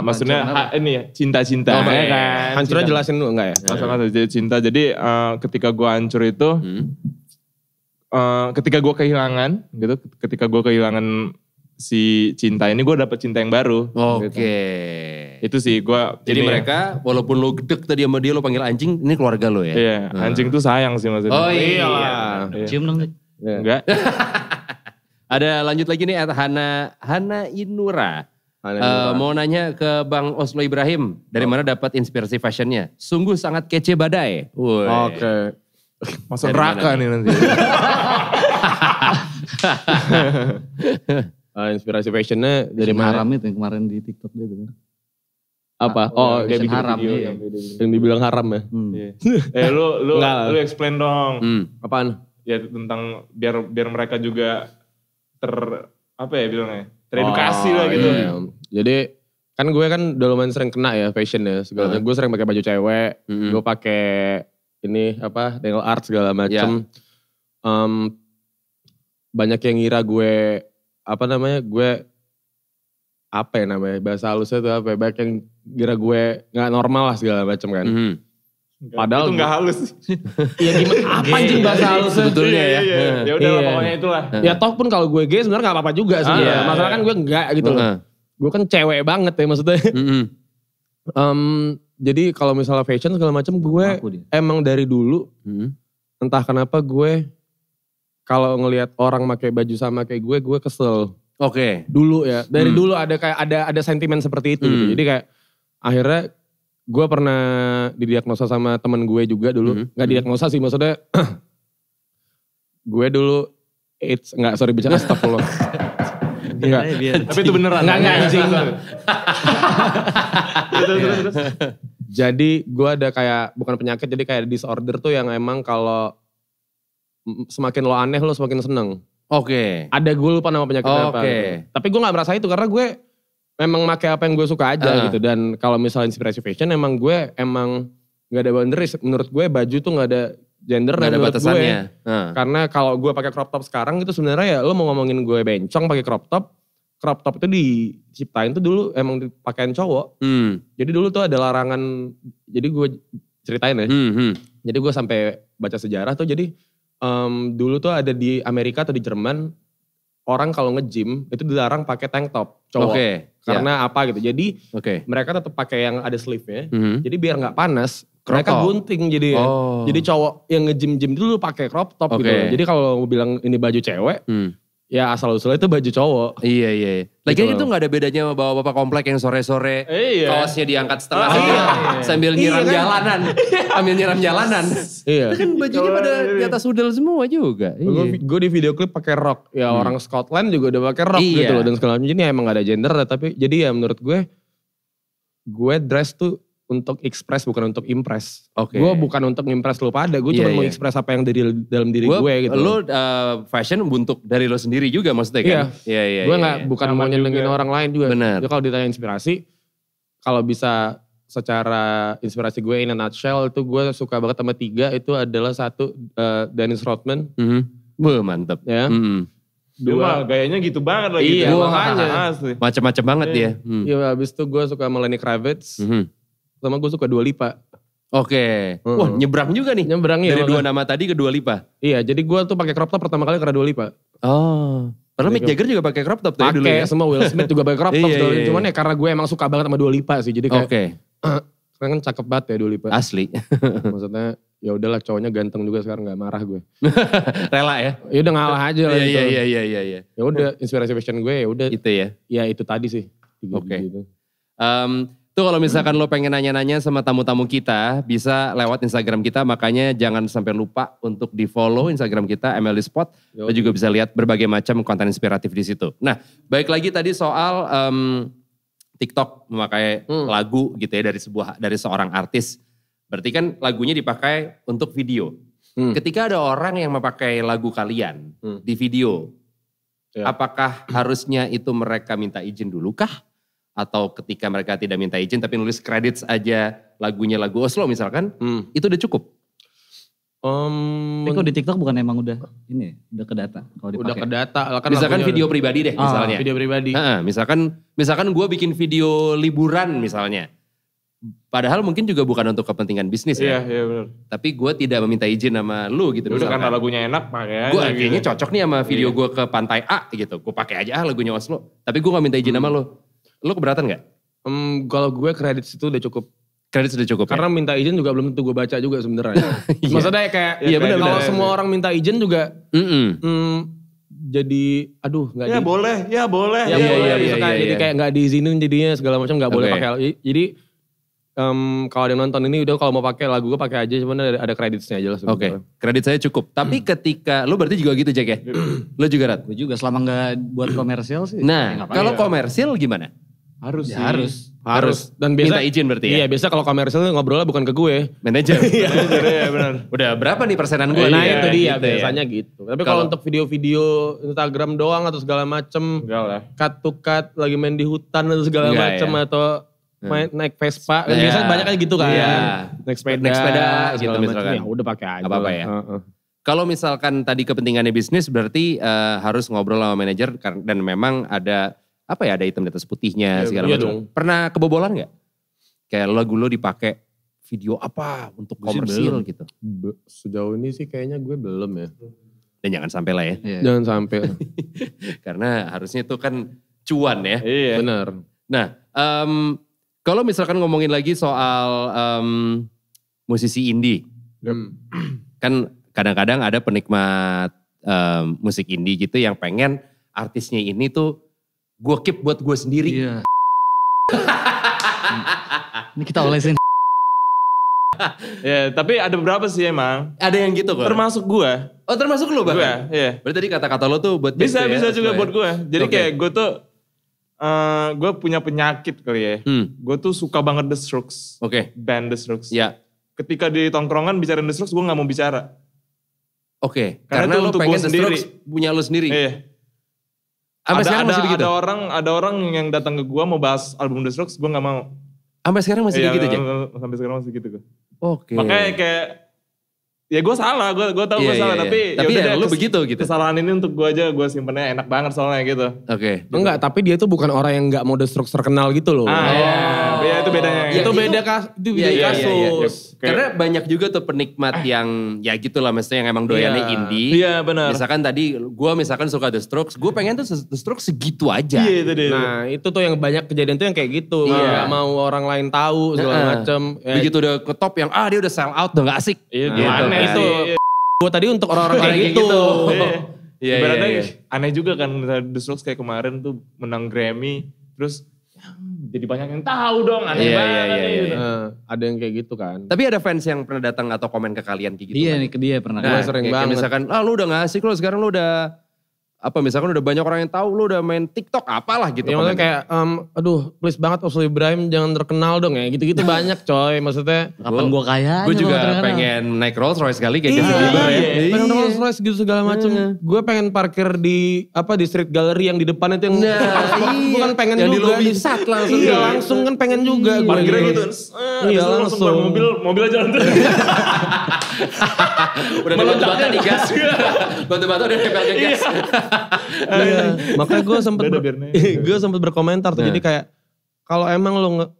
Maksudnya ini ya cinta-cinta. Kan. Hancurnya jelasin dulu enggak ya? Masalah jadi cinta. Jadi ketika gue hancur itu, ketika gue kehilangan gitu, ketika gue kehilangan si cinta ini, gue dapet cinta yang baru. Oke. Gitu. Itu sih gue. Jadi mereka walaupun lo gedek tadi sama dia lo panggil anjing, ini keluarga lo ya? Iya, anjing tuh sayang sih maksudnya. Oh iya. Cium dong. Enggak. Ada lanjut lagi nih Hana Inura. Mau nanya ke Bang Oslo Ibrahim, dari mana dapat inspirasi fashionnya? Sungguh sangat kece badai. Oke. Masuk neraka nih nanti. Inspirasi fashionnya dari mana? Haram itu yang kemarin di TikTok dia tuh. Apa? Oh, kayak bikin haram video iya. yang dibilang haram ya? Lu explain dong. Apaan? Ya tentang biar mereka juga teredukasi lah gitu. Iya. Jadi kan gue kan udah lumayan sering kena ya fashion ya segala. Gue sering pakai baju cewek, gue pakai ini nail art segala macem. Banyak yang ngira gue bahasa halusnya itu apa ya, banyak yang kira gue gak normal lah segala macem kan. Padahal itu gak halus. Ya gimana, apa anjing bahasa halusnya? Sebetulnya ya. Ya udah pokoknya itulah. Ya toh pun kalau gue gay sebenarnya gak apa-apa juga sebenarnya. Masalah kan gue enggak gitu loh. Gue kan cewek banget ya maksudnya. Jadi kalau misalnya fashion segala macem gue emang dari dulu entah kenapa gue kalau ngelihat orang pakai baju sama kayak gue kesel. Oke. Dulu ya, dari dulu ada kayak ada sentimen seperti itu gitu. Jadi kayak akhirnya gue pernah didiagnosa sama teman gue juga dulu. Gak didiagnosa sih maksudnya. Gue dulu AIDS, bicara astagfirullah. Enggak. Tapi itu beneran. Enggak anjing. Terus. Jadi gue ada kayak, bukan penyakit, jadi kayak disorder tuh yang emang kalau semakin lo aneh lo semakin seneng. Oke. Ada gue lupa nama penyakitnya apa. Tapi gue gak merasa itu karena gue memang pakai apa yang gue suka aja gitu. Dan kalau misalnya inspirasi fashion emang gue gak ada boundaries. Menurut gue baju tuh gak ada gender dan menurut gue. Karena kalau gue pakai crop top sekarang itu sebenarnya ya lo mau ngomongin gue bencong pakai crop top itu diciptain tuh dulu emang dipakein cowok. Jadi dulu tuh ada larangan, jadi gue ceritain ya. Jadi gue sampai baca sejarah tuh jadi dulu tuh ada di Amerika atau di Jerman orang kalau nge-gym itu dilarang pakai tank top cowok. Karena apa gitu. Jadi mereka tetap pakai yang ada sleeve-nya. Jadi biar nggak panas, mereka gunting jadi ya. Jadi cowok yang nge-gym dulu pakai crop top gitu. Jadi kalau bilang ini baju cewek, ya asal usulnya itu baju cowok. Iya. Lagian itu gak ada bedanya sama bapak-bapak komplek yang sore-sore kaosnya diangkat setengah sambil nyiram jalanan. Ambil nyiram jalanan. Iya. Kan bajunya pada di atas udel semua juga. Gue di video klip pakai rok. Ya orang Scotland juga udah pakai rok gitu loh. Dan segala macam. Jadi emang gak ada gender. Tapi jadi ya menurut gue dress tuh untuk express bukan untuk impress. Gue bukan untuk impress lo pada, gue cuma mau express apa yang dari dalam diri gue gitu. Lo fashion untuk dari lo sendiri juga maksudnya kan? Iya. Gue bukan mau nyenengin orang lain juga. Benar. Jadi kalau ditanya inspirasi, kalau bisa secara inspirasi gue in a nutshell itu gue suka banget sama 3, itu adalah 1 Dennis Rodman. Wah mantep. Ya. 2 gayanya gitu banget lagi. Iya makanya. Macem-macem banget dia. Iya habis itu gue suka sama Lenny Kravitz. Sama gue suka Dua Lipa. Oke. Wah nyebrang juga nih. Nyebrang dari 2 nama tadi ke Dua Lipa. Iya jadi gue tuh pakai crop top pertama kali karena Dua Lipa. Padahal Mick Jagger juga pakai crop top tuh dulu ya. Semua Will Smith juga pakai crop top. Cuman ya karena gue emang suka banget sama Dua Lipa sih. Jadi kayak karena kan cakep banget ya Dua Lipa. Asli. Maksudnya ya udahlah cowoknya ganteng juga sekarang gak marah gue. Rela ya. Ya udah ngalah aja lah gitu. Iya. Ya udah inspirasi fashion gue ya udah. Itu ya. Ya itu tadi sih. Gitu. Tuh kalau misalkan lo pengen nanya-nanya sama tamu-tamu kita, bisa lewat Instagram kita, makanya jangan sampai lupa untuk di follow Instagram kita MLD Spot. Lo juga bisa lihat berbagai macam konten inspiratif di situ. Nah, baik lagi tadi soal TikTok memakai lagu gitu ya dari seorang artis. Berarti kan lagunya dipakai untuk video. Ketika ada orang yang memakai lagu kalian di video, apakah harusnya itu mereka minta izin dulu kah? Atau ketika mereka tidak minta izin tapi nulis credits aja lagunya lagu Oslo misalkan, itu udah cukup? Tapi kok di TikTok bukan emang udah ini udah ke data kalau dipakai. Udah ke data. Kan misalkan video pribadi deh misalnya. Video pribadi. Misalkan gue bikin video liburan misalnya. Padahal mungkin juga bukan untuk kepentingan bisnis ya. Iya benar. Tapi gue tidak meminta izin sama lu gitu. Udah karena lagunya enak pakai aja. Gue kayaknya cocok nih sama video gue ke pantai A gitu. Gue pakai aja lagunya Oslo. Tapi gue gak minta izin sama lu. Lu keberatan gak? Kalau gue kredit itu udah cukup. Kredit sudah cukup karena ya? minta izin juga belum tentu gue baca juga sebenarnya. Maksudnya kayak bener, kalau semua orang minta izin juga jadi aduh nggak ya boleh. Jadi kayak nggak diizinin jadinya segala macam nggak boleh pakai. Jadi kalau ada yang nonton ini udah kalau mau pakai lagu gue pakai aja sebenarnya ada kreditnya aja lah sebenarnya. Oke, kredit saya cukup. Tapi ketika lu berarti juga gitu Jack ya? Lu juga Rat? Gue juga selama nggak buat komersial sih. Nah, kalau komersil gimana? Harus. Dan biasa minta izin berarti ya? Iya, biasa kalau komersil ngobrolnya bukan ke gue. Manajer. Iya benar. Udah berapa nih persenan gue? Nah itu dia gitu biasanya gitu. Tapi kalau untuk video-video Instagram doang atau segala macem. Enggak lah. Cut to cut lagi main di hutan atau segala macem. Atau naik Vespa. Biasanya banyak aja gitu kan. Naik sepeda gitu misalkan. Ya udah pakai aja. Apa-apa ya. Kalau misalkan tadi kepentingannya bisnis berarti harus ngobrol sama manajer. Dan memang ada ada hitam di atas putihnya segala macam. Pernah kebobolan gak? Kayak lagu lo dipakai video apa untuk komersil gitu? Sejauh ini sih kayaknya gue belum ya. Dan jangan sampai lah ya. Jangan sampai. Karena harusnya itu kan cuan ya. Iya. Benar. Nah, kalau misalkan ngomongin lagi soal musisi indie. Kan kadang-kadang ada penikmat musik indie gitu yang pengen artisnya ini tuh gue keep buat gue sendiri. Iya. Ini kita olesin. Ya, tapi ada beberapa sih emang. Ada yang gitu kok. Termasuk gue. Oh, termasuk lu bahkan? Gue, iya. Berarti tadi kata-kata lo tuh buat bisa juga buat gue. Jadi kayak gue tuh gue punya penyakit kali ya. Gue tuh suka banget The Strokes. Oke. Band The Strokes. Ya. Ketika di tongkrongan bicarain The Strokes, gue gak mau bicara. Oke. Karena lo untuk pengen gue The sendiri. Strokes punya lo sendiri. Iya. Ada orang yang datang ke gue mau bahas album The Strokes, gue gak mau. Sampai sekarang masih kayak gitu aja? Sampai sekarang masih gitu. Oke. Makanya kayak, ya gue salah, gue tahu gue salah. Tapi ya lu begitu gitu? Kesalahan ini untuk gue aja, gue simpennya enak banget soalnya gitu. Oke. Enggak, tapi dia tuh bukan orang yang gak mau The Strokes terkenal gitu loh. Iya, itu bedanya. Itu beda kasus. Karena banyak juga tuh penikmat yang ya gitulah maksudnya yang emang doyannya indie. Iya benar. Misalkan tadi gue suka The Strokes, gue pengen tuh The Strokes segitu aja. Iya itu dia. Nah itu tuh yang banyak kejadian tuh yang kayak gitu. Gak mau orang lain tahu segala macem. Begitu udah ke top yang dia udah sell out udah gak asik. Iya aneh itu. Gue tadi untuk orang-orang kayak gitu. Iya. Aneh juga kan misalnya The Strokes kayak kemarin tuh menang Grammy. Terus jadi banyak yang tahu dong, aneh banget. Ada yang kayak gitu kan. Tapi ada fans yang pernah datang atau komen ke kalian kayak gitu? Iya kan? nih ke dia pernah. Gue sering banget. Misalkan, lu udah gak asik lo sekarang lu udah misalkan udah banyak orang yang tahu lu udah main TikTok apalah gitu. Ya maksudnya kayak, aduh please banget Oslo Ibrahim jangan terkenal dong ya. Gitu-gitu banyak coy maksudnya. Kapan gue kaya? Gue juga pengen naik Rolls Royce kali kayak gitu. Pengen Rolls Royce gitu segala macem. Gue pengen parkir di Street Gallery yang di depan itu yang bukan pengen yang juga. Yang di lobby sat langsung. Iya langsung kan pengen juga. Parkirnya gitu. Iya langsung. Mobil aja jalan. Udah ada batu-bata di gas. Batu-bata udah nempel ke gas. Makanya gue sempet berkomentar tuh. Jadi kayak kalau emang lo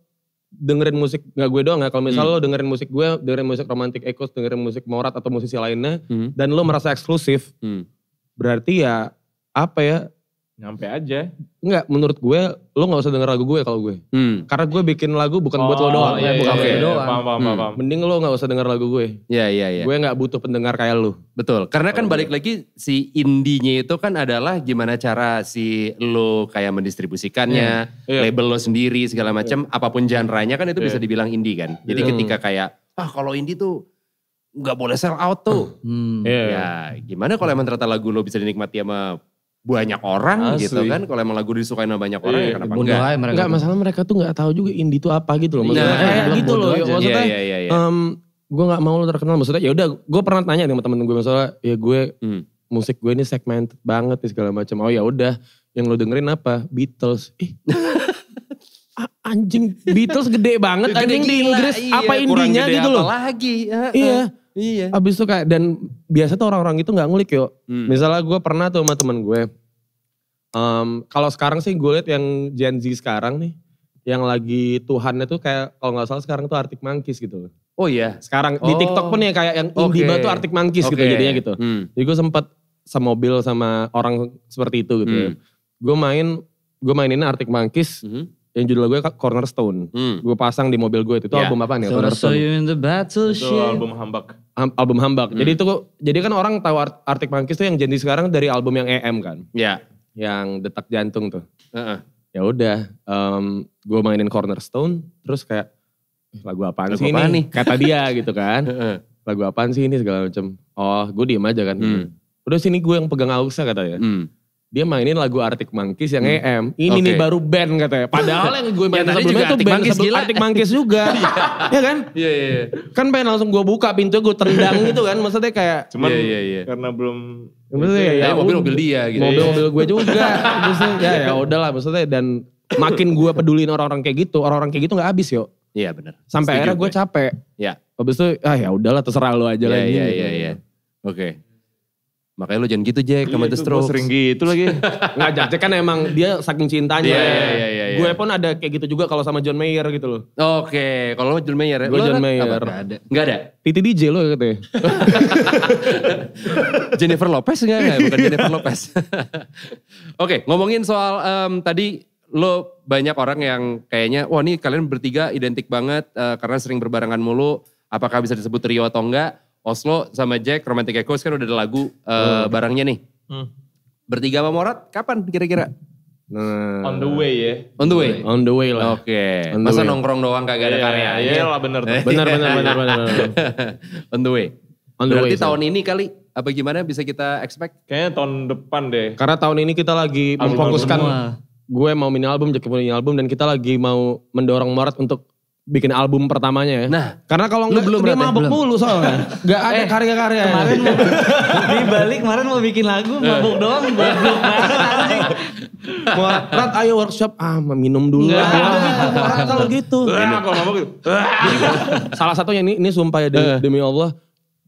dengerin musik, gak gue doang ya. Kalau misalnya lo dengerin musik gue, dengerin musik Romantic Echoes, dengerin musik Morat atau musisi lainnya. Dan lo merasa eksklusif. Berarti ya Nyampe aja. Enggak, menurut gue lo gak usah denger lagu gue kalau gue. Karena gue bikin lagu bukan buat lo doang. Bukan buat lo doang. Paham. Mending lo gak usah denger lagu gue. Iya. Gue gak butuh pendengar kayak lo. Betul, karena kan balik lagi si indie-nya itu kan adalah gimana cara si lo kayak mendistribusikannya, label lo sendiri segala macam, apapun genre-nya kan itu bisa dibilang indie kan. Jadi ketika kayak, kalau indie tuh gak boleh sell out tuh. Ya gimana kalau emang ternyata lagu lo bisa dinikmati sama banyak orang Asli. gitu kan. Kalau emang lagu disukain sama banyak orang ya kenapa Bodoh enggak? aja mereka. Enggak, masalah mereka tuh gak tahu juga indie itu apa gitu loh. Maksudnya Nah, kayak bilang gitu bodoh loh. aja. Maksudnya Iya. gue gak mau lo terkenal. Maksudnya ya udah, gue pernah tanya sama temen gue, masalah ya gue musik gue ini segmented banget nih segala macam. Oh ya udah, yang lo dengerin apa? Beatles. Anjing, Beatles gede banget anjing di Inggris. Apa indinya gitu loh. Lagi. Iya. Abis itu kayak, dan biasa tuh orang-orang itu gak ngulik yo. Misalnya gue pernah tuh sama temen gue. Kalau sekarang sih gue liat yang Gen Z sekarang nih. Yang lagi Tuhannya tuh kayak, kalau gak salah sekarang tuh Arctic Monkeys gitu loh. Oh iya. Sekarang di TikTok pun ya kayak yang indie banget tuh Arctic Monkeys gitu jadinya gitu. Jadi gue sempet semobil sama orang seperti itu gitu ya. Gue mainin Arctic Monkeys. Yang judul gue Cornerstone. Gue pasang di mobil gue itu album apa nih? So you in the Itu battleship. album Hambak. Album Hambak. Jadi kan orang tahu Arctic Monkeys tuh yang Gen Z sekarang dari album yang EM kan. Iya. Yang Detak Jantung tuh. Ya udah, gue mainin Cornerstone, terus kayak lagu apaan sih ini? Kata dia gitu kan. Lagu apaan sih ini segala macam. Oh, gue diem aja kan. Udah sini gue yang pegang AUX katanya. Dia mainin lagu Arctic Monkeys yang EM. Ini nih baru band katanya. Padahal yang gue mainin sebelumnya itu band sebelum Arctic Monkeys juga. Ya kan? Iya. Kan pengen langsung gue buka pintu, gue tendang gitu kan. Maksudnya kayak... Cuman Iya. karena belum... Maksudnya Ya mobil-mobil dia gitu. Mobil-mobil gue juga. Maksudnya ya udahlah maksudnya. Dan makin gue pedulin orang-orang kayak gitu. Orang-orang kayak gitu gak habis yo. Iya benar. Sampai akhirnya gue capek. Iya. Habis itu ya udahlah terserah lo aja lagi. Iya. Oke. Makanya lo jangan gitu Jack sama The Strokes. Gue sering gitu lagi. Nggak, Jack kan emang dia saking cintanya. Iya. Gue pun ada kayak gitu juga kalau sama John Mayer gitu loh. Oke, kalau lo John Mayer. Gue John Mayer. Enggak ada. Titi DJ lo katanya. Jennifer Lopez enggak? Bukan Jennifer Lopez. Oke, ngomongin soal tadi lo banyak orang yang kayaknya, wah nih kalian bertiga identik banget karena sering berbarengan mulu. Apakah bisa disebut trio atau enggak? Oslo sama Jack, Romantic Echoes kan udah ada lagu barengnya nih. Bertiga sama Morat, kapan kira-kira? On the way ya. On the way? On the way lah. Oke. Masa nongkrong doang kagak ada karya? Iya lah bener. Benar. On the way. On the Berarti way, tahun ini kali, apa gimana bisa kita expect? Kayaknya tahun depan deh. Karena tahun ini kita lagi memfokuskan, gue mau mini album, Jack mau mini album, dan kita lagi mau mendorong Morat untuk bikin album pertamanya ya. Nah, karena kalau enggak dia mabuk mulu soalnya. Gak ada karya-karya. Kemarin di Bali kemarin mau bikin lagu mabuk doang. Goblok banget anjing. Rat ayo workshop. Minum dulu. Orang kalau gitu. Kalau mabuk gitu. Salah satunya ini sumpah ya demi Allah.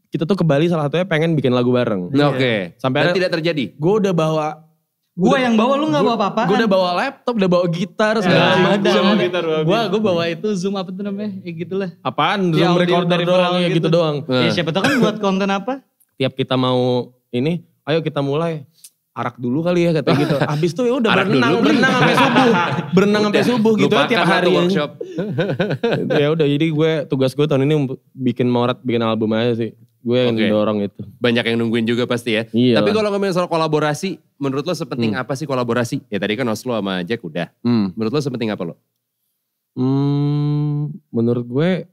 Kita tuh ke Bali salah satunya pengen bikin lagu bareng. Oke. Sampai dan tidak terjadi? Gue udah bawa. Gue yang bawa, lu gak bawa apa-apa. Gue udah bawa laptop, udah bawa gitar segala macam. Gue bawa itu Zoom apa tuh namanya, gitulah. Apaan? Zoom recorder doang ya gitu doang. Ya siapa tau kan buat konten apa. Tiap kita mau ini, ayo kita mulai. Arak dulu kali ya katanya gitu. Abis itu ya udah berenang sampai subuh. Berenang sampai subuh gitu ya tiap hari. Workshop. Ya udah jadi tugas gue tahun ini bikin Morat, bikin album aja sih. Gue yang dorong itu. Banyak yang nungguin juga pasti ya. Iya. Tapi kalau ngomongin soal kolaborasi, menurut lo sepenting apa sih kolaborasi? Ya tadi kan Oslo sama Jack udah. Menurut lo sepenting apa lo? Menurut gue.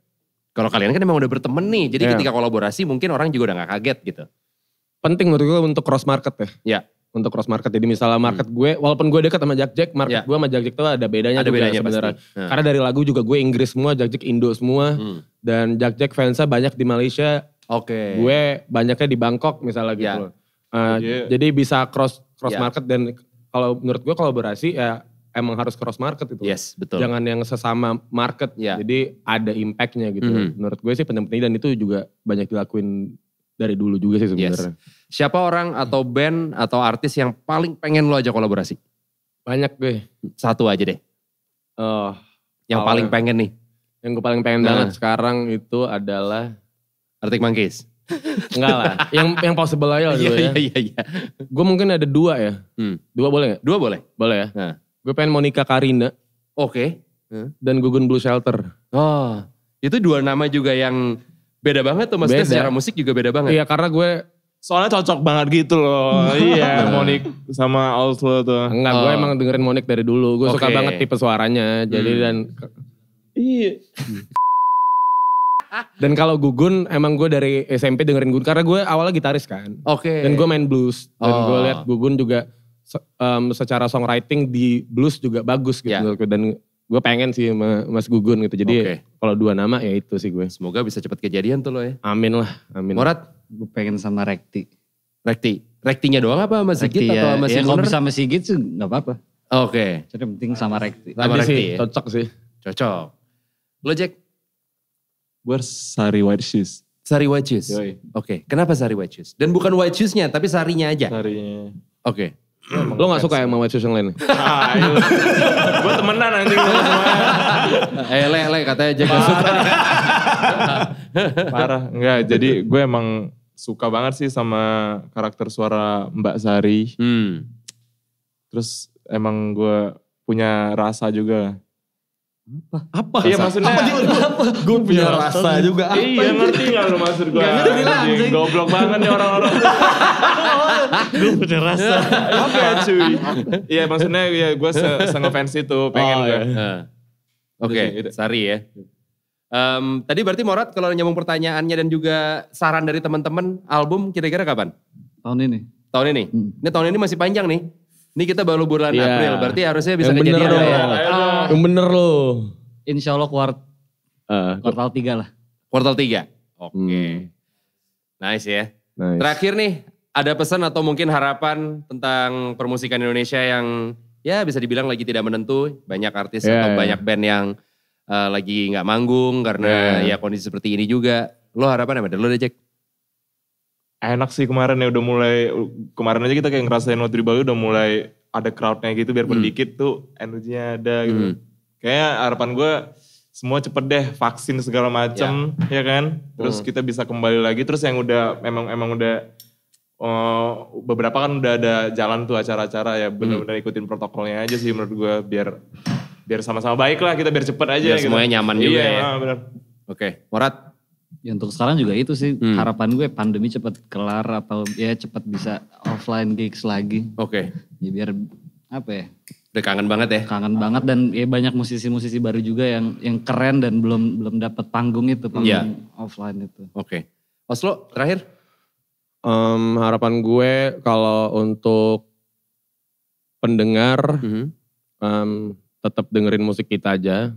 Kalau kalian kan emang udah berteman nih. Jadi ketika kolaborasi mungkin orang juga udah gak kaget gitu. Penting menurut gue untuk cross market ya. Ya. Untuk cross market. Jadi misalnya market gue, walaupun gue dekat sama Jack, market gue sama Jack tuh ada bedanya juga sebenarnya. Karena dari lagu juga gue Inggris semua, Jack Indo semua. Dan Jack fansnya banyak di Malaysia. Oke. Gue banyaknya di Bangkok misalnya gitu loh. Jadi bisa cross market dan kalau menurut gue kolaborasi ya emang harus cross market itu. Yes, betul. Jangan yang sesama market. Jadi ada impactnya gitu. Menurut gue sih penting-penting dan itu juga banyak dilakuin dari dulu juga sih sebenarnya. Siapa orang atau band atau artis yang paling pengen lo ajak kolaborasi? Banyak gue. Satu aja deh. Yang paling pengen nih. Yang gue paling pengen banget sekarang itu adalah Arctic Monkeys. Enggak lah. Yang possible aja lah dulu ya. Iya. Gue mungkin ada 2 ya. 2 boleh gak? 2 boleh? Boleh ya. Gue pengen Monica Karina. Oke. Dan Gugun Blue Shelter. Oh, itu 2 nama juga yang beda banget tuh. Maksudnya secara musik juga beda banget. Iya karena gue. Soalnya cocok banget gitu loh. Iya, Monik sama Oslo tuh. Enggak, gue emang dengerin Monik dari dulu. Gue suka banget tipe suaranya. Jadi dan. Iya. Dan kalau Gugun emang gue dari SMP dengerin Gugun. Karena gue awalnya gitaris kan. Oke. Dan gue main blues. Dan gue liat Gugun juga secara songwriting di blues juga bagus gitu menurutku. Dan gue pengen sih sama Mas Gugun gitu. Jadi kalau 2 nama ya itu sih gue. Semoga bisa cepat kejadian tuh lo ya. Amin lah, amin. Morat? Gue pengen sama Rekti. Rektinya doang apa sama Sigit Rekti, atau sama ya, Singer? kalau bisa sama Sigit sih gak apa-apa. Oke. Jadi yang penting sama Rekti. Sama Tadi Rekti sih ya? cocok sih. Cocok. Lo Jack? Gue Sari White Shoes. Sari White Shoes? Yoi. Oke, kenapa Sari White Shoes? Dan bukan White Shoes-nya, tapi sarinya aja? Sarinya. Oke. Lo gak suka sama White Shoes yang lain? Gue temenan nanti sama semuanya. Le, katanya Jack gak suka. Parah. Enggak, jadi gue emang suka banget sih sama karakter suara Mbak Sari. Terus emang gue punya rasa juga. Apa? Iya maksudnya. Gue punya rasa juga. Iya ngerti gak lu maksud gue? Gak ngerti lah, anjing. Goblok banget nih orang-orang. Gue punya rasa. Oke cuy. Iya maksudnya ya gue se-ngefans itu pengen gue. Oke, Sari ya. Tadi berarti Morat kalau nyambung pertanyaannya dan juga saran dari teman-teman, album kira-kira kapan? Tahun ini. Tahun ini? Ini tahun ini masih panjang nih. Ini kita baru bulan Iya. April, berarti harusnya bisa Yang kejadian bener ya. loh. Yang bener loh. Insya Allah kuartal 3 lah. Kuartal 3? Oke. Nice ya. Nice. Terakhir nih, ada pesan atau mungkin harapan tentang permusikan Indonesia yang ya bisa dibilang lagi tidak menentu. Banyak artis atau banyak band yang lagi gak manggung karena ya kondisi seperti ini juga. Lo harapan apa? Lo udah Jack? Enak sih kemarin ya udah mulai, kemarin aja kita kayak ngerasain waktu di Bali udah mulai ada crowdnya gitu biarpun dikit tuh energinya ada gitu. Kayaknya harapan gue semua cepet deh vaksin segala macem ya kan. Terus kita bisa kembali lagi terus yang udah emang udah beberapa kan udah ada jalan tuh acara-acara ya benar-benar ikutin protokolnya aja sih menurut gue biar sama-sama baik lah kita biar cepet aja. Biar semuanya nyaman juga ya. Iya benar. Oke, Morat? Ya untuk sekarang juga itu sih harapan gue pandemi cepat kelar atau ya cepat bisa offline gigs lagi. Oke. Ya biar apa ya? Udah kangen banget ya? Kangen banget dan ya banyak musisi-musisi baru juga yang keren dan belum dapat panggung itu, panggung offline itu. Oke. Oslo terakhir? Harapan gue kalau untuk pendengar tetap dengerin musik kita aja.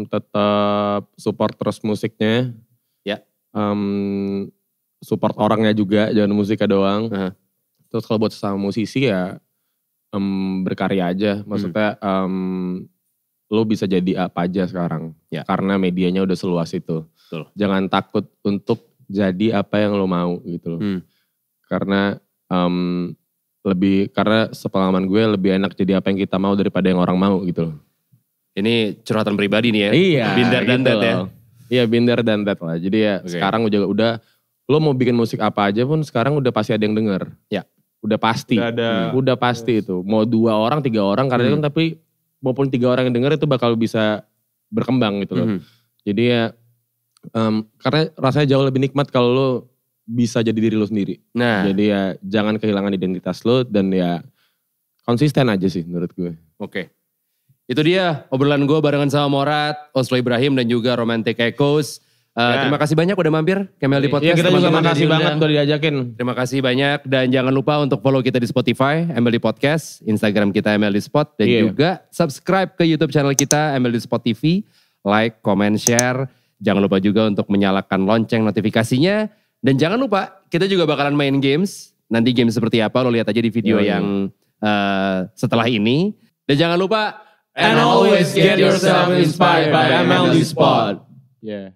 Tetap support terus musiknya. Ya. Support orangnya juga, jangan musiknya doang. Terus kalau buat sesama musisi ya berkarya aja. Maksudnya lo bisa jadi apa aja sekarang. Ya. Karena medianya udah seluas itu. Betul. Jangan takut untuk jadi apa yang lo mau gitu loh. Karena karena sepengalaman gue lebih enak jadi apa yang kita mau daripada yang orang mau gitu loh. Ini curhatan pribadi nih ya? Iya. Binder dan gitu that ya? Iya binder dan that lah. Jadi ya sekarang juga udah, lo mau bikin musik apa aja pun sekarang udah pasti ada yang denger. Ya. Udah pasti. Udah pasti itu. Mau 2 orang, 3 orang karena kan tapi maupun 3 orang yang denger itu bakal bisa berkembang gitu loh. Jadi ya karena rasanya jauh lebih nikmat kalau lo bisa jadi diri lo sendiri. Nah. Jadi ya jangan kehilangan identitas lo dan ya konsisten aja sih menurut gue. Oke. Itu dia obrolan gue barengan sama Morat, Oslo Ibrahim dan juga Romantic Echoes. Terima kasih banyak udah mampir ke MLD Podcast. Iya kita juga teman-teman. makasih banget udah diajakin. Terima kasih banyak dan jangan lupa untuk follow kita di Spotify, MLD Podcast, Instagram kita MLD Spot dan juga subscribe ke YouTube channel kita MLD Spot TV, like, comment, share. Jangan lupa juga untuk menyalakan lonceng notifikasinya dan jangan lupa kita juga bakalan main games. Nanti game seperti apa lo lihat aja di video yang setelah ini. Dan jangan lupa And always get yourself inspired by MLD Spot. Yeah.